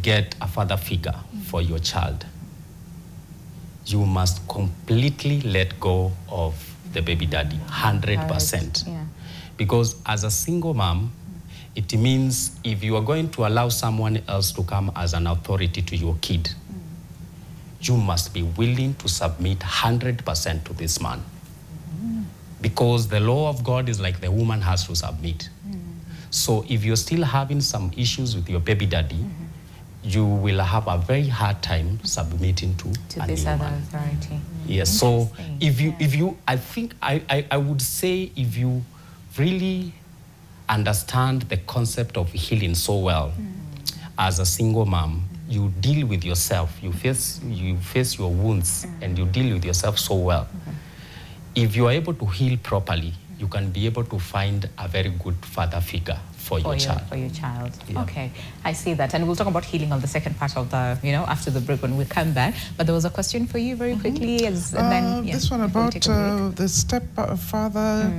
E: get a father figure for your child, you must completely let go of the baby daddy, 100%. Because as a single mom, it means if you are going to allow someone else to come as an authority to your kid, you must be willing to submit 100% to this man. Because the law of God is like the woman has to submit. So if you're still having some issues with your baby daddy, you will have a very hard time submitting to
A: this other authority.
E: Yes, so if you, I think I would say if you really understand the concept of healing so well, as a single mom, you deal with yourself, you face your wounds, and you deal with yourself so well. If you are able to heal properly, you can be able to find a very good father figure for your child.
A: For your child. Okay, I see that. And we'll talk about healing on the second part of the, you know, after the break when we come back. But there was a question for you very quickly. And then,
D: this one about the stepfather,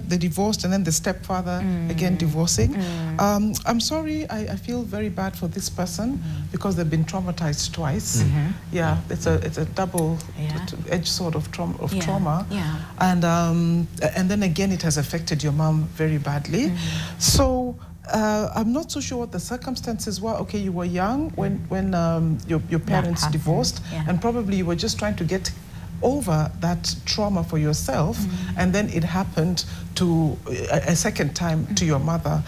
D: the divorced, and then the stepfather again divorcing. I'm sorry, I feel very bad for this person because they've been traumatized twice. Yeah, it's a double-edged sword of trauma. And then again, it has affected your mom very badly. So I'm not so sure what the circumstances were. Okay, you were young when your parents divorced, and probably you were just trying to get over that trauma for yourself, and then it happened to a second time to your mother.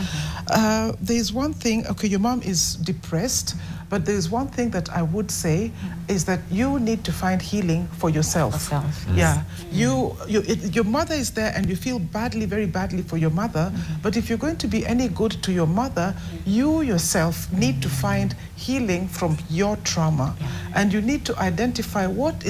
D: There's one thing, okay, your mom is depressed, but there's one thing that I would say is that you need to find healing for yourself. Yeah, your mother is there and you feel badly, very badly for your mother, but if you're going to be any good to your mother, you yourself need to find healing from your trauma, and you need to identify what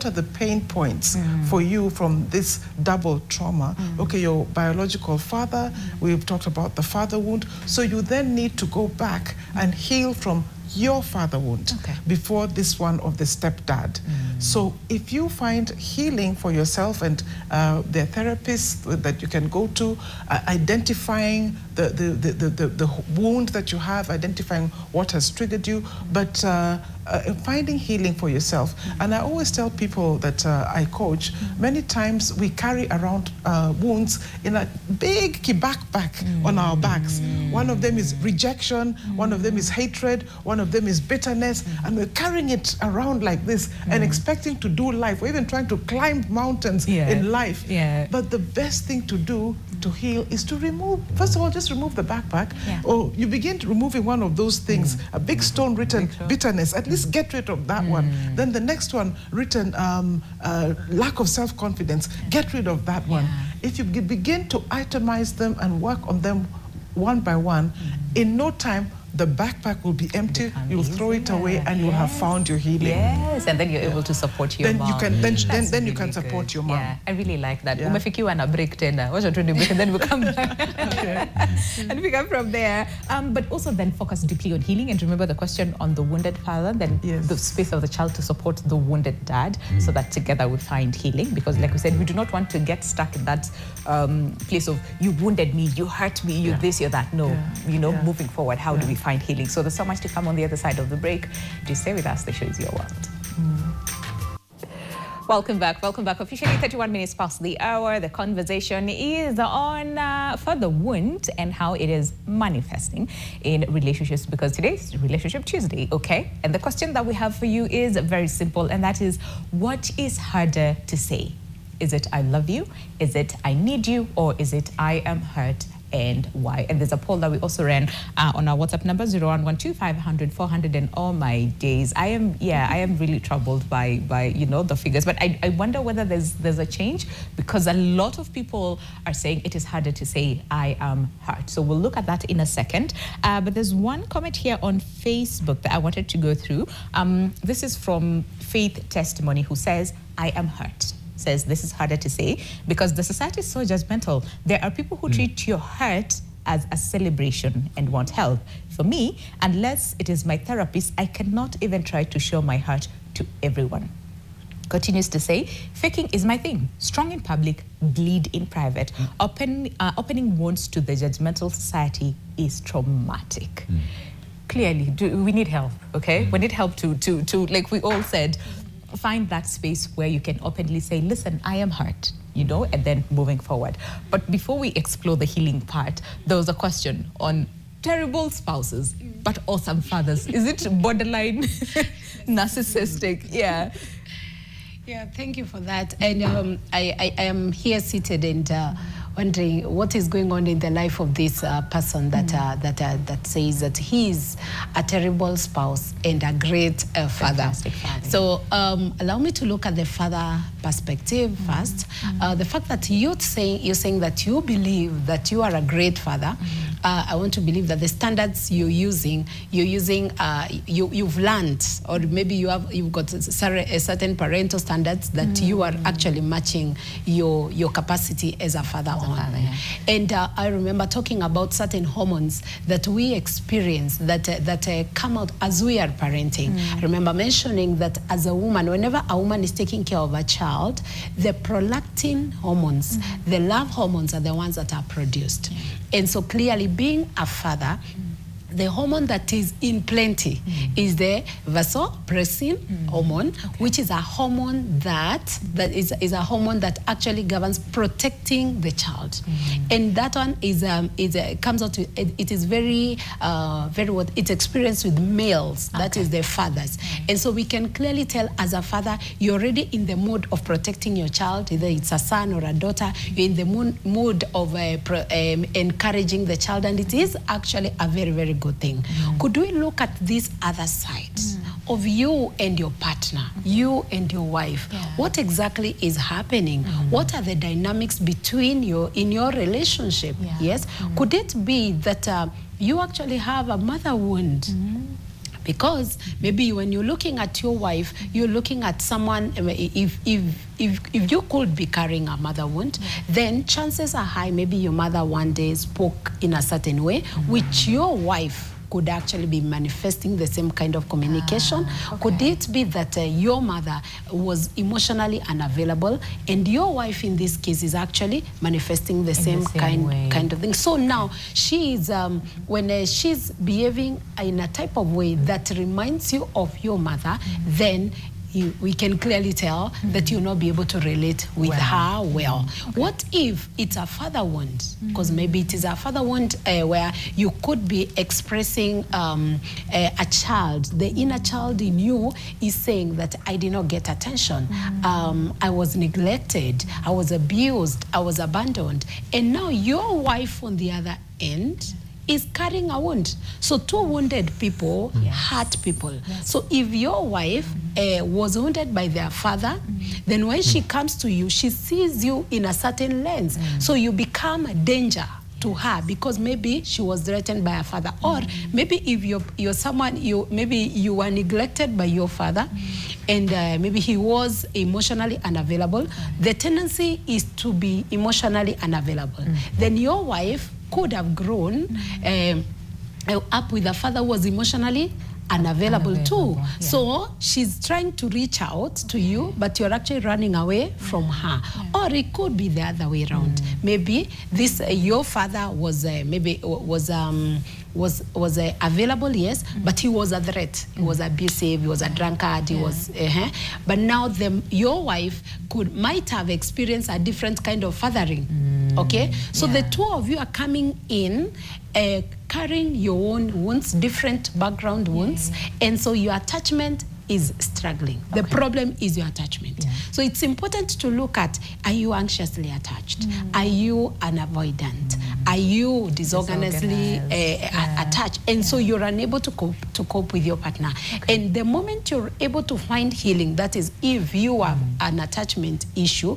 D: are the pain points for you from this double trauma. Okay, your biological father, we've talked about the father wound, so you then need to go back and heal from your father wound before this one of the stepdad. So if you find healing for yourself, and there are therapists that you can go to, identifying the wound that you have, identifying what has triggered you, but finding healing for yourself. And I always tell people that I coach, many times we carry around wounds in a big backpack on our backs. One of them is rejection, one of them is hatred, one of them is bitterness, and we're carrying it around like this and expecting to do life. We're even trying to climb mountains in life. But the best thing to do to heal is to remove, first of all, just remove the backpack, or you begin to removing one of those things, a big stone written bitterness, at least get rid of that one. Then the next one written lack of self-confidence, get rid of that one. If you begin to itemize them and work on them one by one, in no time, the backpack will be empty, you'll throw it away, and you'll have found your healing.
A: Yes, and then you're able to support your mom.
D: Then you can support your mom.
A: Yeah, I really like that. Umefikiwa na break tena. Wacha tuende break and then we come back. And we come from there. But also then focus deeply on healing and remember the question on the wounded father, then the space of the child to support the wounded dad so that together we find healing. Because like we said, we do not want to get stuck in that place of you wounded me, you hurt me, you this, you that. No, you know, moving forward, how do we find healing? So there's so much to come on the other side of the break. Just stay with us. The show is Your World. Welcome back. Welcome back. Officially 31 minutes past the hour. The conversation is on further wound and how it is manifesting in relationships, because today is Relationship Tuesday, okay? And the question that we have for you is very simple, and that is, what is harder to say? Is it I love you? Is it I need you? Or is it I am hurt? And why? And there's a poll that we also ran on our WhatsApp number 0112500400. And all my days, I am really troubled by you know, the figures. But I wonder whether there's a change, because a lot of people are saying it is harder to say I am hurt. So we'll look at that in a second. But there's one comment here on Facebook that I wanted to go through. This is from Faith Testimony, who says, I am hurt. Says this is harder to say because the society is so judgmental. There are people who treat your hurt as a celebration and want help. For me, unless it is my therapist, I cannot even try to show my hurt to everyone. Continues to say, faking is my thing. Strong in public, bleed in private. Opening wounds to the judgmental society is traumatic. Clearly, we need help, okay? We need help to like we all said, find that space where you can openly say, listen, I am hurt, you know, and then moving forward. But before we explore the healing part, there was a question on terrible spouses, but awesome fathers. Is it borderline narcissistic? Yeah.
B: Yeah, thank you for that. And I am here seated and wondering what is going on in the life of this person that says that he is a terrible spouse and a great father. So allow me to look at the father perspective first. The fact that you're saying that you believe that you are a great father. I want to believe that the standards you've learned, or maybe you've got a certain parental standards that you are actually matching your capacity as a father on. And I remember talking about certain hormones that we experience that come out as we are parenting. I remember mentioning that as a woman, whenever a woman is taking care of a child, the prolactin hormones, the love hormones are the ones that are produced. And so clearly being a father, the hormone that is in plenty is the vasopressin hormone, which is a hormone that is a hormone that actually governs protecting the child. And that one comes out to, it is very what it's experienced with males, that is the fathers. And so we can clearly tell as a father, you're already in the mood of protecting your child, either it's a son or a daughter, you're in the mood of encouraging the child, and it is actually a very, very good thing. Could we look at this other side of you and your partner, you and your wife? What exactly is happening? What are the dynamics between you in your relationship? Yes. Could it be that you actually have a mother wound? Because maybe when you're looking at your wife, you're looking at someone, if you could be carrying a mother wound, then chances are high maybe your mother one day spoke in a certain way, which your wife could actually be manifesting the same kind of communication? Could it be that your mother was emotionally unavailable and your wife in this case is actually manifesting the same kind of thing? So now she is, when she's behaving in a type of way that reminds you of your mother, then we can clearly tell that you'll not be able to relate with her well. What if it's a father wound? Because maybe it is a father wound where you could be expressing a child. The inner child in you is saying that I did not get attention. I was neglected. I was abused. I was abandoned. And now your wife on the other end is carrying a wound. So two wounded people hurt people. So if your wife was wounded by their father, then when she comes to you, she sees you in a certain lens. So you become a danger to her because maybe she was threatened by her father. Or maybe if you're someone, maybe you were neglected by your father, and maybe he was emotionally unavailable. The tendency is to be emotionally unavailable. Then your wife could have grown up with a father who was emotionally unavailable too. So she's trying to reach out to you, but you're actually running away from her. Or it could be the other way around. Maybe this your father was was available, yes, but he was a threat. He was abusive. He was a drunkard. He was, but now your wife might have experienced a different kind of fathering. Okay, so the two of you are coming in, carrying your own wounds, different background wounds, and so your attachment is struggling. The problem is your attachment. So it's important to look at, are you anxiously attached? Are you unavoidant? Are you disorganizedly attached? And so you're unable to cope with your partner. And the moment you're able to find healing, that is if you have an attachment issue,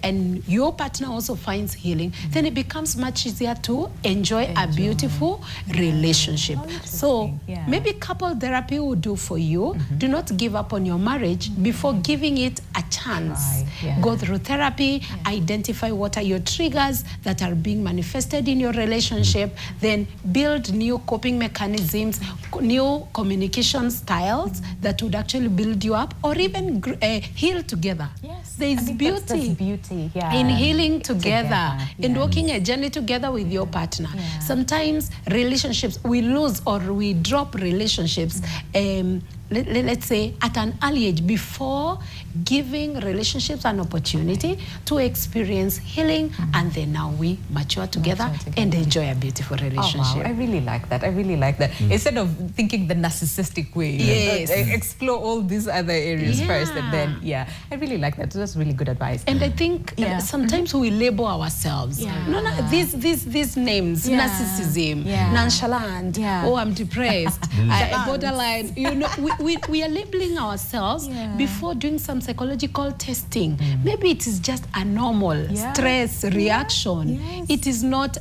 B: and your partner also finds healing, then it becomes much easier to enjoy a beautiful relationship. So maybe couple therapy will do for you. Do not give up on your marriage before giving it a chance. Go through therapy, identify what are your triggers that are being manifested in your relationship, then build new coping mechanisms, new communication styles that would actually build you up, or even heal together. There is beauty in healing together and walking a journey together with your partner. Sometimes relationships, we lose or we drop relationships, let's say at an early age, before giving relationships an opportunity to experience healing, and then now we mature together and enjoy a beautiful relationship.
A: Oh, wow. I really like that. I really like that. Instead of thinking the narcissistic way, explore all these other areas first, and then, I really like that. That's really good advice.
B: And I think sometimes we label ourselves. These names, narcissism, nonchalant, oh, I'm depressed, borderline, you know, we are labeling ourselves before doing some psychological testing. Maybe it is just a normal stress reaction. It is not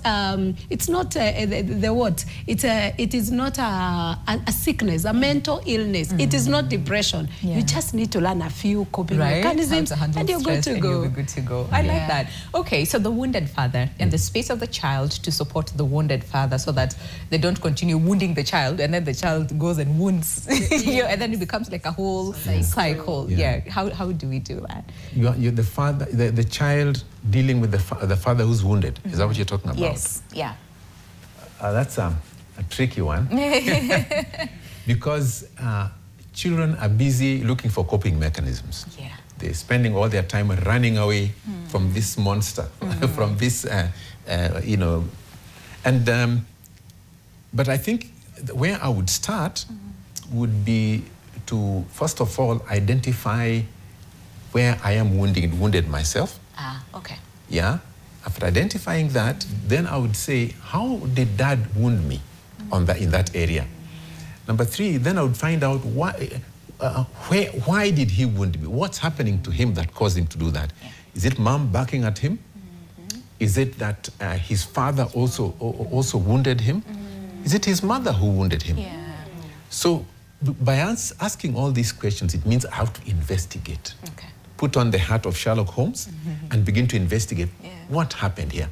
B: it's not it is not a sickness, a mental illness. It is not depression. You just need to learn a few coping mechanisms and you're good to go.
A: You'll be good to go. I like that. Okay, so the wounded father and the space of the child to support the wounded father so that they don't continue wounding the child and then the child goes and wounds you, and then it becomes like a whole cycle. How do we do that?
C: The father, the child dealing with the father who's wounded. Is that what you're talking about?
A: Yes.
C: That's a tricky one. Because children are busy looking for coping mechanisms. They're spending all their time running away from this monster, from this, you know. And, but I think where I would start would be to, first of all, identify where I am wounded myself. After identifying that, then I would say, how did Dad wound me in that area? Number three, then I would find out why did he wound me? What's happening to him that caused him to do that? Is it Mom barking at him? Is it that his father also wounded him? Is it his mother who wounded him? So by asking all these questions, it means I have to investigate. Put on the hat of Sherlock Holmes and begin to investigate what happened here.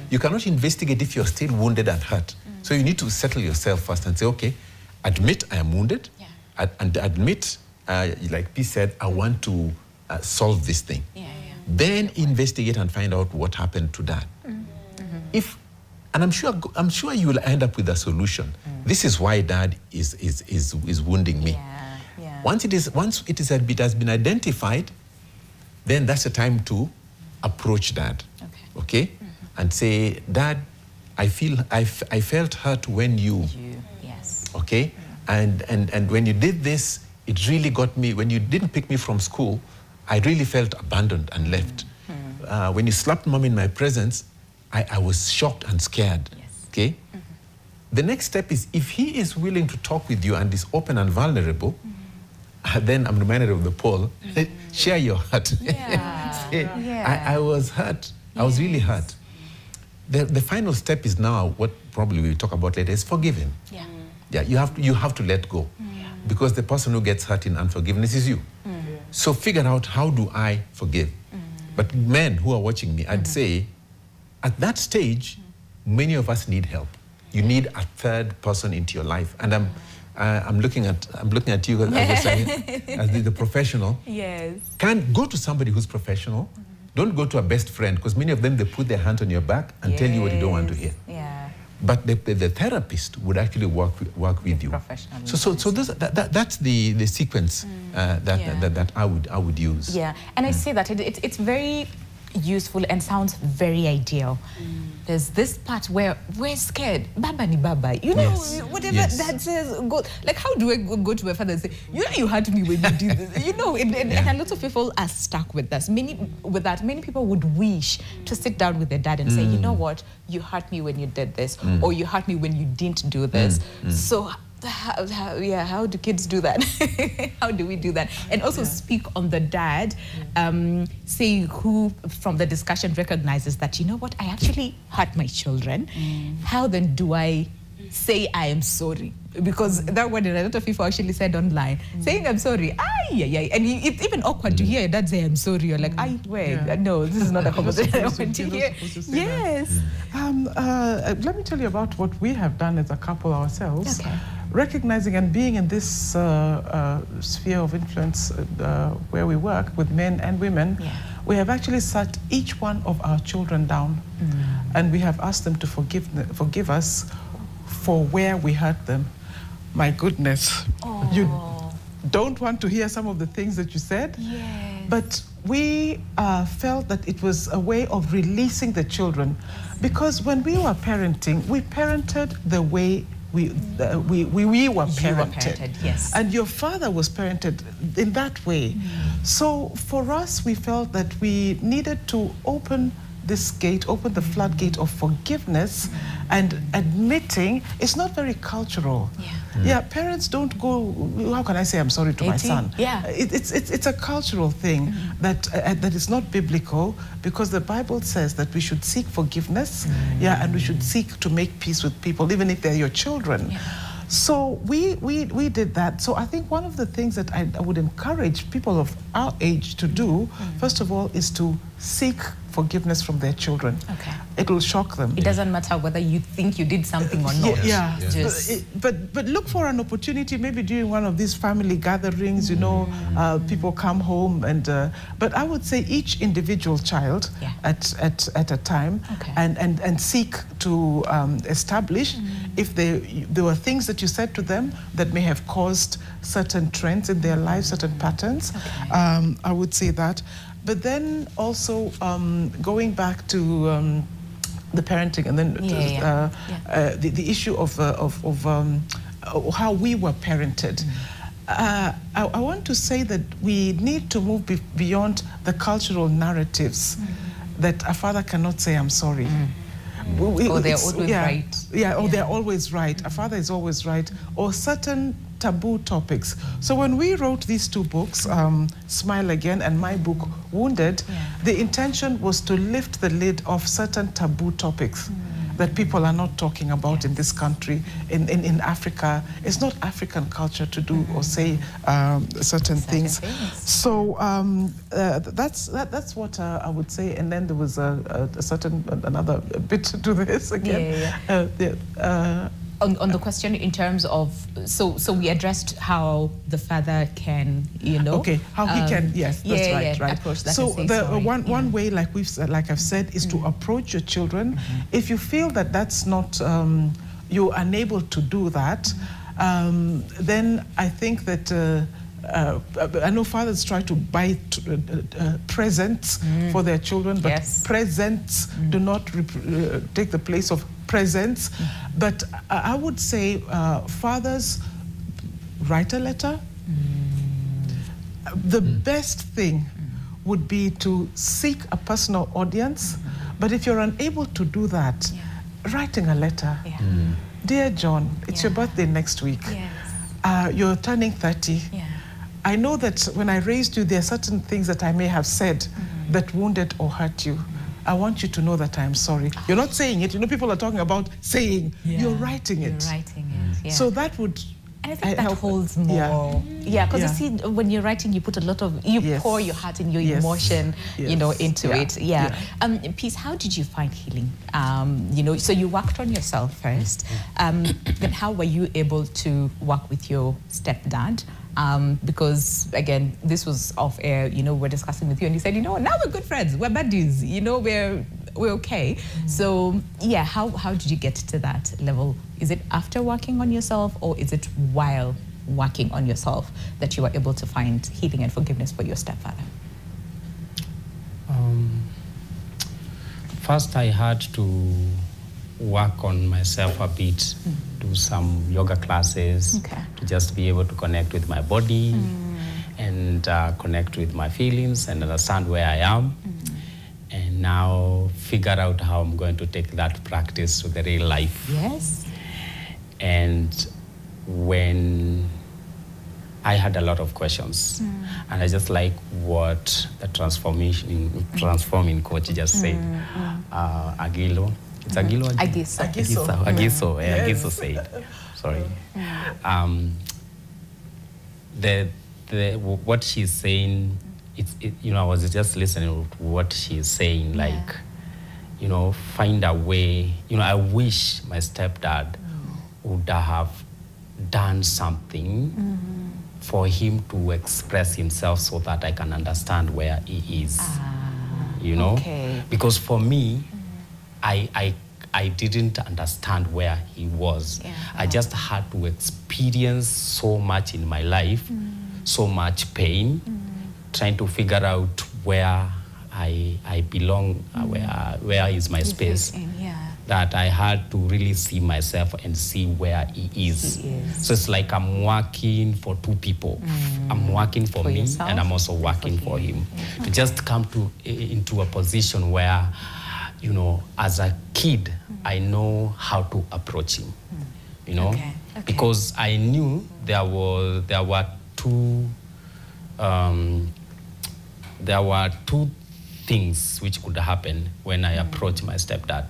C: You cannot investigate if you're still wounded and hurt. So So you need to settle yourself first and say, okay, admit I am wounded, and admit, like P said, I want to solve this thing. Then investigate and find out what happened to Dad. And I'm sure you will end up with a solution. This is why Dad is wounding me. Once it has been identified, then that's the time to approach Dad. Okay? And say, Dad, I felt hurt when you. Okay? And when you did this, it really got me. When you didn't pick me from school, I really felt abandoned and left. When you slapped Mom in my presence, I was shocked and scared. Okay? The next step is, if he is willing to talk with you and is open and vulnerable, then I'm reminded of the poll, share your hurt. I was hurt. I was really hurt. The final step is now, what probably we'll talk about later, is forgive him. You have to let go. Because the person who gets hurt in unforgiveness is you. So figure out, how do I forgive? But men who are watching me, I'd say, at that stage, many of us need help. You need a third person into your life. And I'm looking at you as the professional. Can't go to somebody who's professional. Don't go to a best friend, because many of them, they put their hand on your back and tell you what you don't want to hear. But the therapist would actually work with you. So that's the sequence that I would use.
A: And I say that it's very useful and sounds very ideal. There's this part where we're scared. Baba ni baba. You know, whatever Dad says, go. Like, how do I go to my father and say, you know, you hurt me when you did this? You know, and a lot of people are stuck with this. Many people would wish to sit down with their dad and say, you know what, you hurt me when you did this, or you hurt me when you didn't do this. So how do kids do that? How do we do that? And also speak on the dad, say who from the discussion recognizes that, you know what, I actually hurt my children. How then do I say I am sorry? Because that word, a lot of people actually said online, saying I'm sorry, and it's even awkward to hear your dad say I'm sorry. You're like, no, this is not a conversation I want to hear.
D: Let me tell you about what we have done as a couple ourselves. Recognizing and being in this sphere of influence where we work with men and women, we have actually sat each one of our children down and we have asked them to forgive us for where we hurt them. My goodness, you don't want to hear some of the things that you said, but we felt that it was a way of releasing the children, because when we were parenting, we parented the way we were parented. And your father was parented in that way. So for us, we felt that we needed to open this gate, open the floodgate of forgiveness and admitting it's not very cultural. Parents don't go, how can I say I'm sorry to my son? It's a cultural thing that is not biblical, because the Bible says that we should seek forgiveness, and we should seek to make peace with people, even if they're your children. So we did that. So I think one of the things that I would encourage people of our age to do, first of all, is to seek forgiveness from their children. It will shock them.
A: It doesn't matter whether you think you did something or not.
D: But look for an opportunity, maybe during one of these family gatherings, you know, people come home and, but I would say each individual child at a time and seek to establish if there were things that you said to them that may have caused certain trends in their lives, certain patterns. I would say that. But then also going back to the parenting, and then the issue of how we were parented. I want to say that we need to move beyond the cultural narratives that a father cannot say I'm sorry.
A: Or they're always right.
D: Or they're always right. A father is always right. Or certain taboo topics. So when we wrote these two books, Smile Again and my book, Wounded, the intention was to lift the lid of certain taboo topics that people are not talking about in this country, in Africa. It's not African culture to do or say certain things. So that's what I would say. And then there was another bit to this again.
A: on the question in terms of, so we addressed how the father can,
D: Okay, how he can, yes, that's right.
A: Approach that.
D: So one way, like I've said, is to approach your children. If you feel that that's not, you're unable to do that, then I think that I know fathers try to buy presents for their children, but presents do not take the place of presents. But I would say fathers write a letter. The best thing would be to seek a personal audience. But if you're unable to do that, writing a letter. Dear John, it's your birthday next week. You're turning 30. I know that when I raised you, there are certain things that I may have said that wounded or hurt you. I want you to know that I'm sorry. You're not saying it. People are talking about saying. You're writing it.
A: You're writing it.
D: So that would.
A: And I think that holds more. Because you see, when you're writing, you put a lot of, pour your heart and your emotion, into it. Peace, how did you find healing? So you worked on yourself first. Then how were you able to work with your stepdad? Because again, this was off air, we're discussing with you and you said, now we're good friends, we're buddies, we're okay. So how did you get to that level? Is it after working on yourself, or is it while working on yourself that you were able to find healing and forgiveness for your stepfather?
E: First I had to work on myself a bit, do some yoga classes to just be able to connect with my body and connect with my feelings and understand where I am. And now figure out how I'm going to take that practice to the real life.
A: Yes. And
E: when I had a lot of questions, and I just like what the transforming coach just said, Agilo. It's Agilo? Agiso said. Sorry. What she's saying, I was just listening to what she's saying, like, find a way. I wish my stepdad would have done something for him to express himself so that I can understand where he is. Because for me, I didn't understand where he was. I just had to experience so much in my life, so much pain, trying to figure out where I belong, where is my space. That I had to really see myself and see where he is. So it's like I'm working for two people. I'm working for me, and I'm also working for him. To just come into a position where, as a kid, I know how to approach him. Because I knew there were two things which could happen when I approach my stepdad.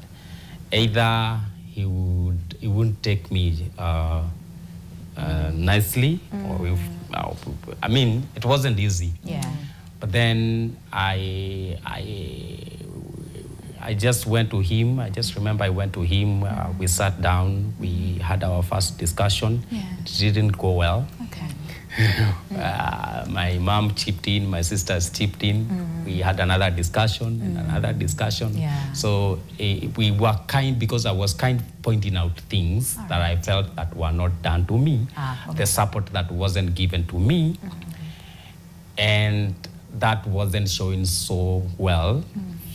E: Either he wouldn't take me nicely, or it wasn't easy. But then I just went to him. I just remember I went to him. We sat down. We had our first discussion. It didn't go well. My mom chipped in, my sisters chipped in. We had another discussion and another discussion. So we were kind, because I was pointing out things that I felt that were not done to me, the support that wasn't given to me, and that wasn't showing so well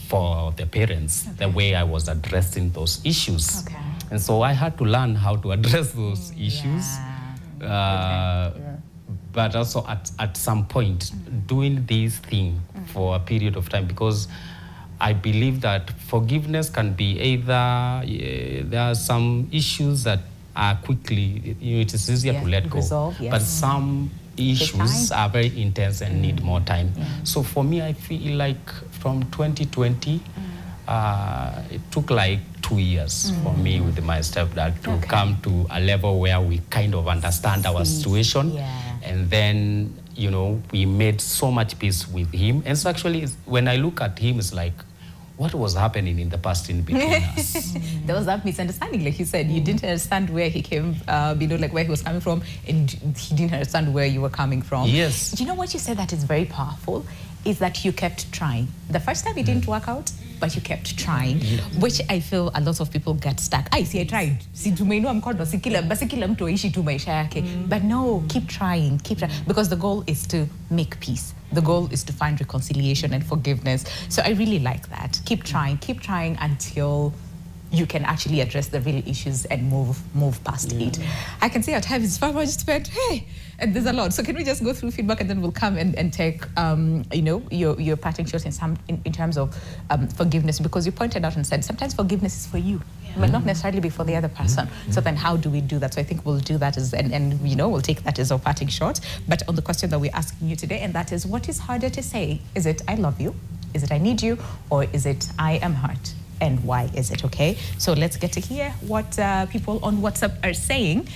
E: for the parents, the way I was addressing those issues. And so I had to learn how to address those issues. But also at some point, doing this thing for a period of time, because I believe that forgiveness can be either, there are some issues that are quickly, it is easier to let go. But some issues are very intense and need more time. So for me, I feel like from 2020, it took like 2 years for me with my stepdad to come to a level where we kind of understand our situation. And then, we made so much peace with him. And so actually, when I look at him, it's like what was happening in the past in between us.
A: There was that misunderstanding, like you said. You didn't understand where he came, like where he was coming from, and he didn't understand where you were coming from.
E: Yes.
A: Do you know what you said that is very powerful? Is that you kept trying. The first time it didn't work out, but you kept trying, which I feel a lot of people get stuck. I tried. But no, keep trying, because the goal is to make peace. The goal is to find reconciliation and forgiveness. So I really like that. Keep trying until you can actually address the real issues and move past it. I can see our time is far much spent. Hey, and there's a lot. So can we just go through feedback, and then we'll come and take your parting shots in terms of forgiveness, because you pointed out and said sometimes forgiveness is for you, but not necessarily be for the other person. So then how do we do that? So I think we'll do that and we'll take that as our parting shot. But on the question that we're asking you today, and that is, what is harder to say? Is it I love you? Is it I need you? Or is it I am hurt? And why is it? Okay, so let's get to hear what people on WhatsApp are saying.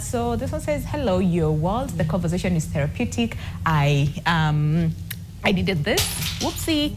A: So this one says, hello, your world. The conversation is therapeutic. I needed this. Whoopsie.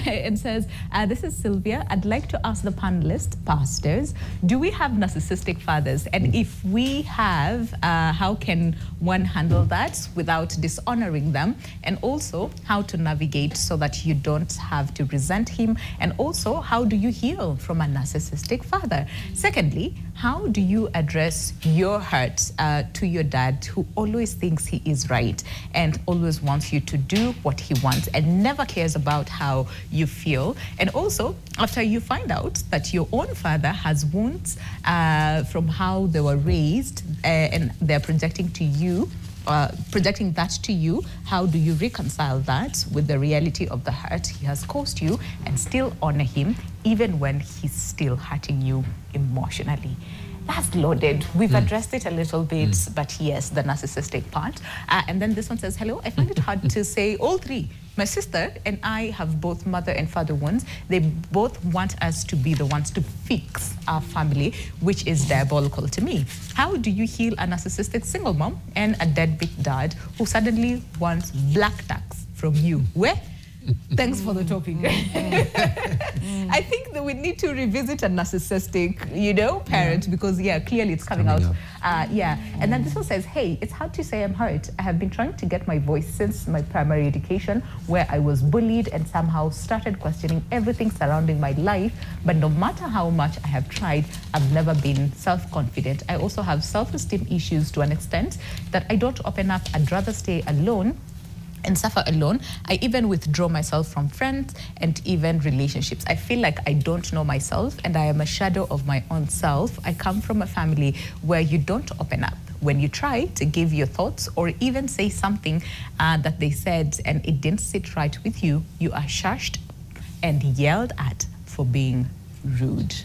A: It says, this is Sylvia. I'd like to ask the panelists, pastors, do we have narcissistic fathers? And if we have, how can one handle that without dishonoring them? And also, how to navigate so that you don't have to resent him? And also, how do you heal from a narcissistic father? Secondly, how do you address your hurt to your dad, who always thinks he is right and always wants you to do what he wants and never cares about how you feel? And also, after you find out that your own father has wounds from how they were raised and they're projecting that to you, how do you reconcile that with the reality of the hurt he has caused you and still honor him even when he's still hurting you emotionally? That's loaded. We've addressed it a little bit, but yes, the narcissistic part. And then this one says, hello, I find it hard to say all three. My sister and I have both mother and father wounds. They both want us to be the ones to fix our family, which is diabolical to me. How do you heal a narcissistic single mom and a deadbeat dad who suddenly wants black tax from you? Where? Thanks for the topic. I think that we need to revisit a narcissistic, parent, because clearly it's coming out. And then this one says, hey, it's hard to say I'm hurt. I have been trying to get my voice since my primary education, where I was bullied and somehow started questioning everything surrounding my life. But no matter how much I have tried, I've never been self-confident. I also have self-esteem issues to an extent that I don't open up. I'd rather stay alone and suffer alone. I even withdraw myself from friends and even relationships. I feel like I don't know myself and I am a shadow of my own self. I come from a family where you don't open up. When you try to give your thoughts or even say something that they said and it didn't sit right with you, you are shushed and yelled at for being rude.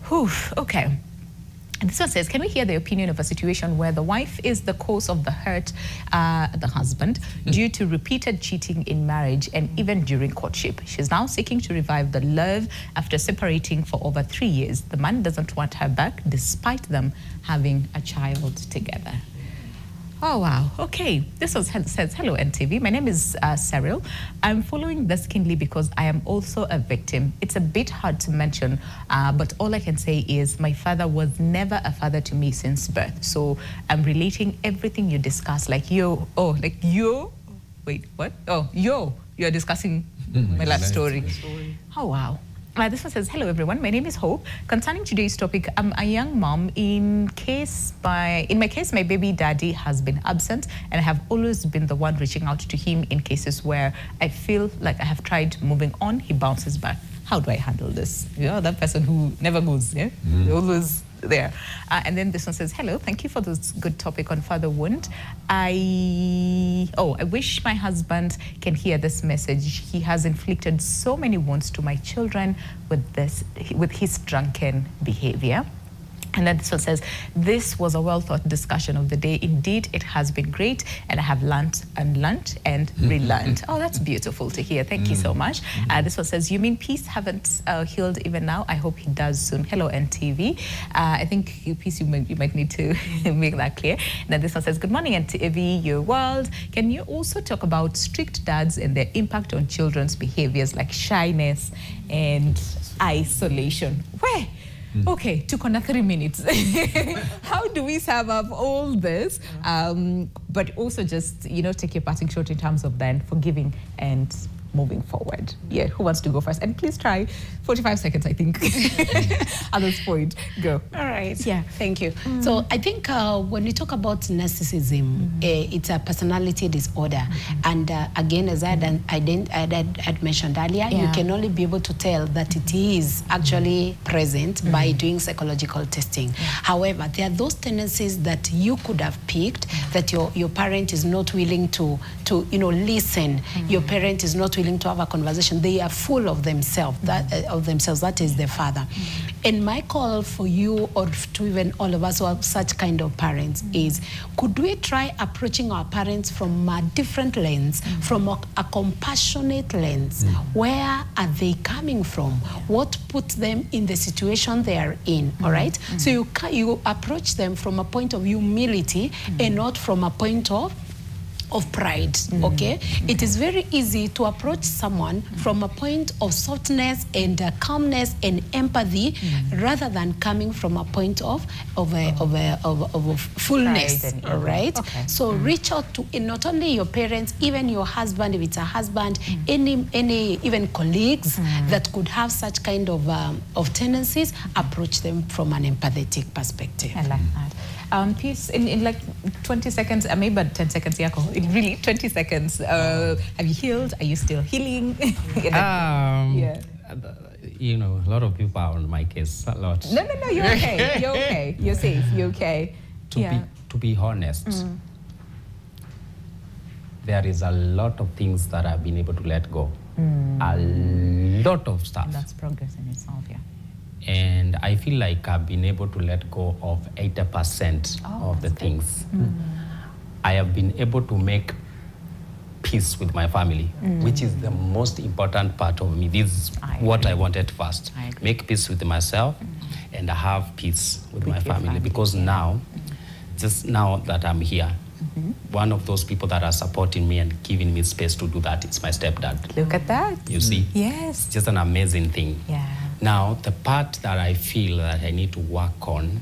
A: Whew, okay. And this one says, can we hear the opinion of a situation where the wife is the cause of the hurt, the husband, due to repeated cheating in marriage and even during courtship? She's now seeking to revive the love after separating for over 3 years. The man doesn't want her back despite them having a child together. Oh, wow. Okay. This one says, hello, NTV. My name is Cyril. I'm following this keenly because I am also a victim. It's a bit hard to mention, but all I can say is my father was never a father to me since birth. So I'm relating everything you discuss, like wait, what? Oh, you're discussing my life story. Oh, wow. This one says, hello everyone, my name is Hope. Concerning today's topic, I'm a young mom. In my case, my baby daddy has been absent and I have always been the one reaching out to him in cases where I feel like I have tried moving on, he bounces back. How do I handle this? That person who never goes, always there. And then this one says, hello, thank you for this good topic on father wound. I wish my husband can hear this message. He has inflicted so many wounds to my children with his drunken behavior. And then this one says, this was a well-thought discussion of the day. Indeed, it has been great, and I have learnt and relearned. Oh, that's beautiful to hear. Thank you so much. This one says, you mean peace haven't healed even now? I hope he does soon. Hello, NTV. I think peace, you might need to make that clear. And then this one says, good morning, NTV, your world. Can you also talk about strict dads and their impact on children's behaviors like shyness and isolation? Where? Okay, took on 3 minutes. How do we sum up all this? But also just, take your parting shot in terms of then forgiving and moving forward. Yeah, who wants to go first? And please try 45 seconds, I think. At this point, go.
B: All right.
A: Yeah.
B: Thank you. So I think when we talk about narcissism, it's a personality disorder. And again, as I had mentioned earlier, you can only be able to tell that it is actually present by doing psychological testing. However, there are those tendencies that you could have picked that your parent is not willing to listen. Your parent is not willing to have a conversation. They are full of themselves. That is their father. And my call for you, or to even all of us who have such kind of parents, is could we try approaching our parents from a different lens, from a compassionate lens? Where are they coming from? What puts them in the situation they are in? All right. So you approach them from a point of humility and not from a point of pride, okay? It is very easy to approach someone from a point of softness and calmness and empathy, rather than coming from a point of fullness, all right? Okay. So reach out to not only your parents, even your husband, if it's a husband, any even colleagues that could have such kind of tendencies, approach them from an empathetic perspective.
A: I like that. Peace, in like 20 seconds, maybe 10 seconds, Yako. In really 20 seconds, have you healed? Are you still healing?
E: A lot of people are on my case a lot.
A: No, you're okay. You're okay. You're safe. You're okay.
E: To be honest, there is a lot of things that I've been able to let go. A lot of stuff.
A: And that's progress in itself, yeah.
E: And I feel like I've been able to let go of 80% of the things. I have been able to make peace with my family, which is the most important part of me. This is what I wanted first. Make peace with myself and have peace with my family. Because now, just now that I'm here, one of those people that are supporting me and giving me space to do that is my stepdad.
A: Look at that.
E: You see?
A: Yes.
E: It's just an amazing thing.
A: Yeah.
E: Now, the part that I feel that I need to work on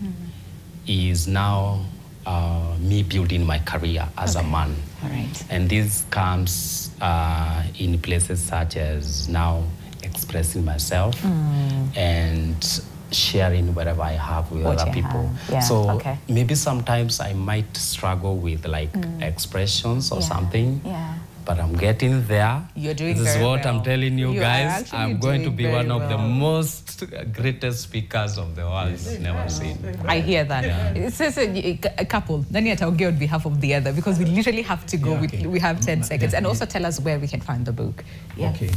E: is now me building my career as a man.
A: All right.
E: And this comes in places such as now expressing myself and sharing whatever I have with other people.
A: Yeah.
E: So maybe sometimes I might struggle with like expressions or something. Yeah. But I'm getting there.
A: You're doing
E: This is what
A: well.
E: I'm telling you guys. I'm going to be one of the most greatest speakers of the world I've never seen.
A: I hear that. Yeah. It says a couple. Then I'll go on behalf of the other, because we literally have to go. We have 10 seconds. And also tell us where we can find the book. Yeah.
C: Okay.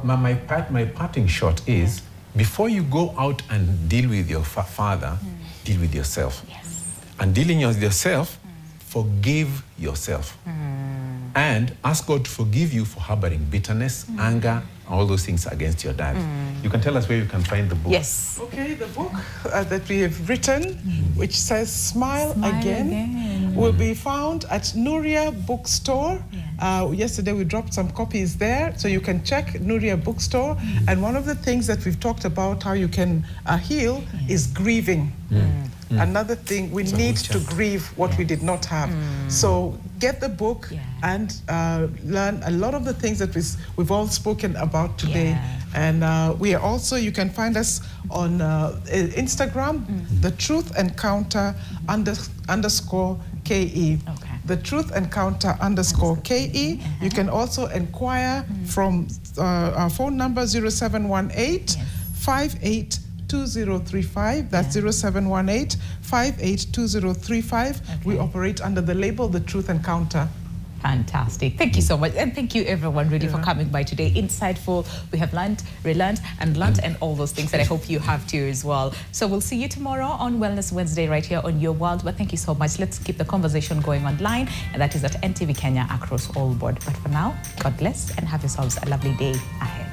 C: My parting shot is, before you go out and deal with your father, deal with yourself.
A: Yes.
C: And dealing with yourself, forgive yourself. And ask God to forgive you for harboring bitterness, anger, all those things against your dad. You can tell us where you can find the book.
A: Yes.
D: Okay, the book that we have written, which says Smile Again, will be found at Nuria Bookstore. Yesterday we dropped some copies there, so you can check Nuria Bookstore. And one of the things that we've talked about how you can heal is grieving. Another thing, we need to grieve what we did not have. So get the book and learn a lot of the things that we've all spoken about today. And we are also, you can find us on Instagram, The Truth Encounter _ KE. The Truth Encounter _ KE. You can also inquire from our phone number 0718 58 2035. That's 0718 582035. We operate under the label The Truth Encounter.
A: Fantastic. Thank you so much. And thank you everyone really for coming by today. Insightful. We have learned, relearned, and learned, and all those things that I hope you have too as well. So we'll see you tomorrow on Wellness Wednesday right here on Your World. But thank you so much. Let's keep the conversation going online, and that is at NTV Kenya across all board. But for now, God bless and have yourselves a lovely day ahead.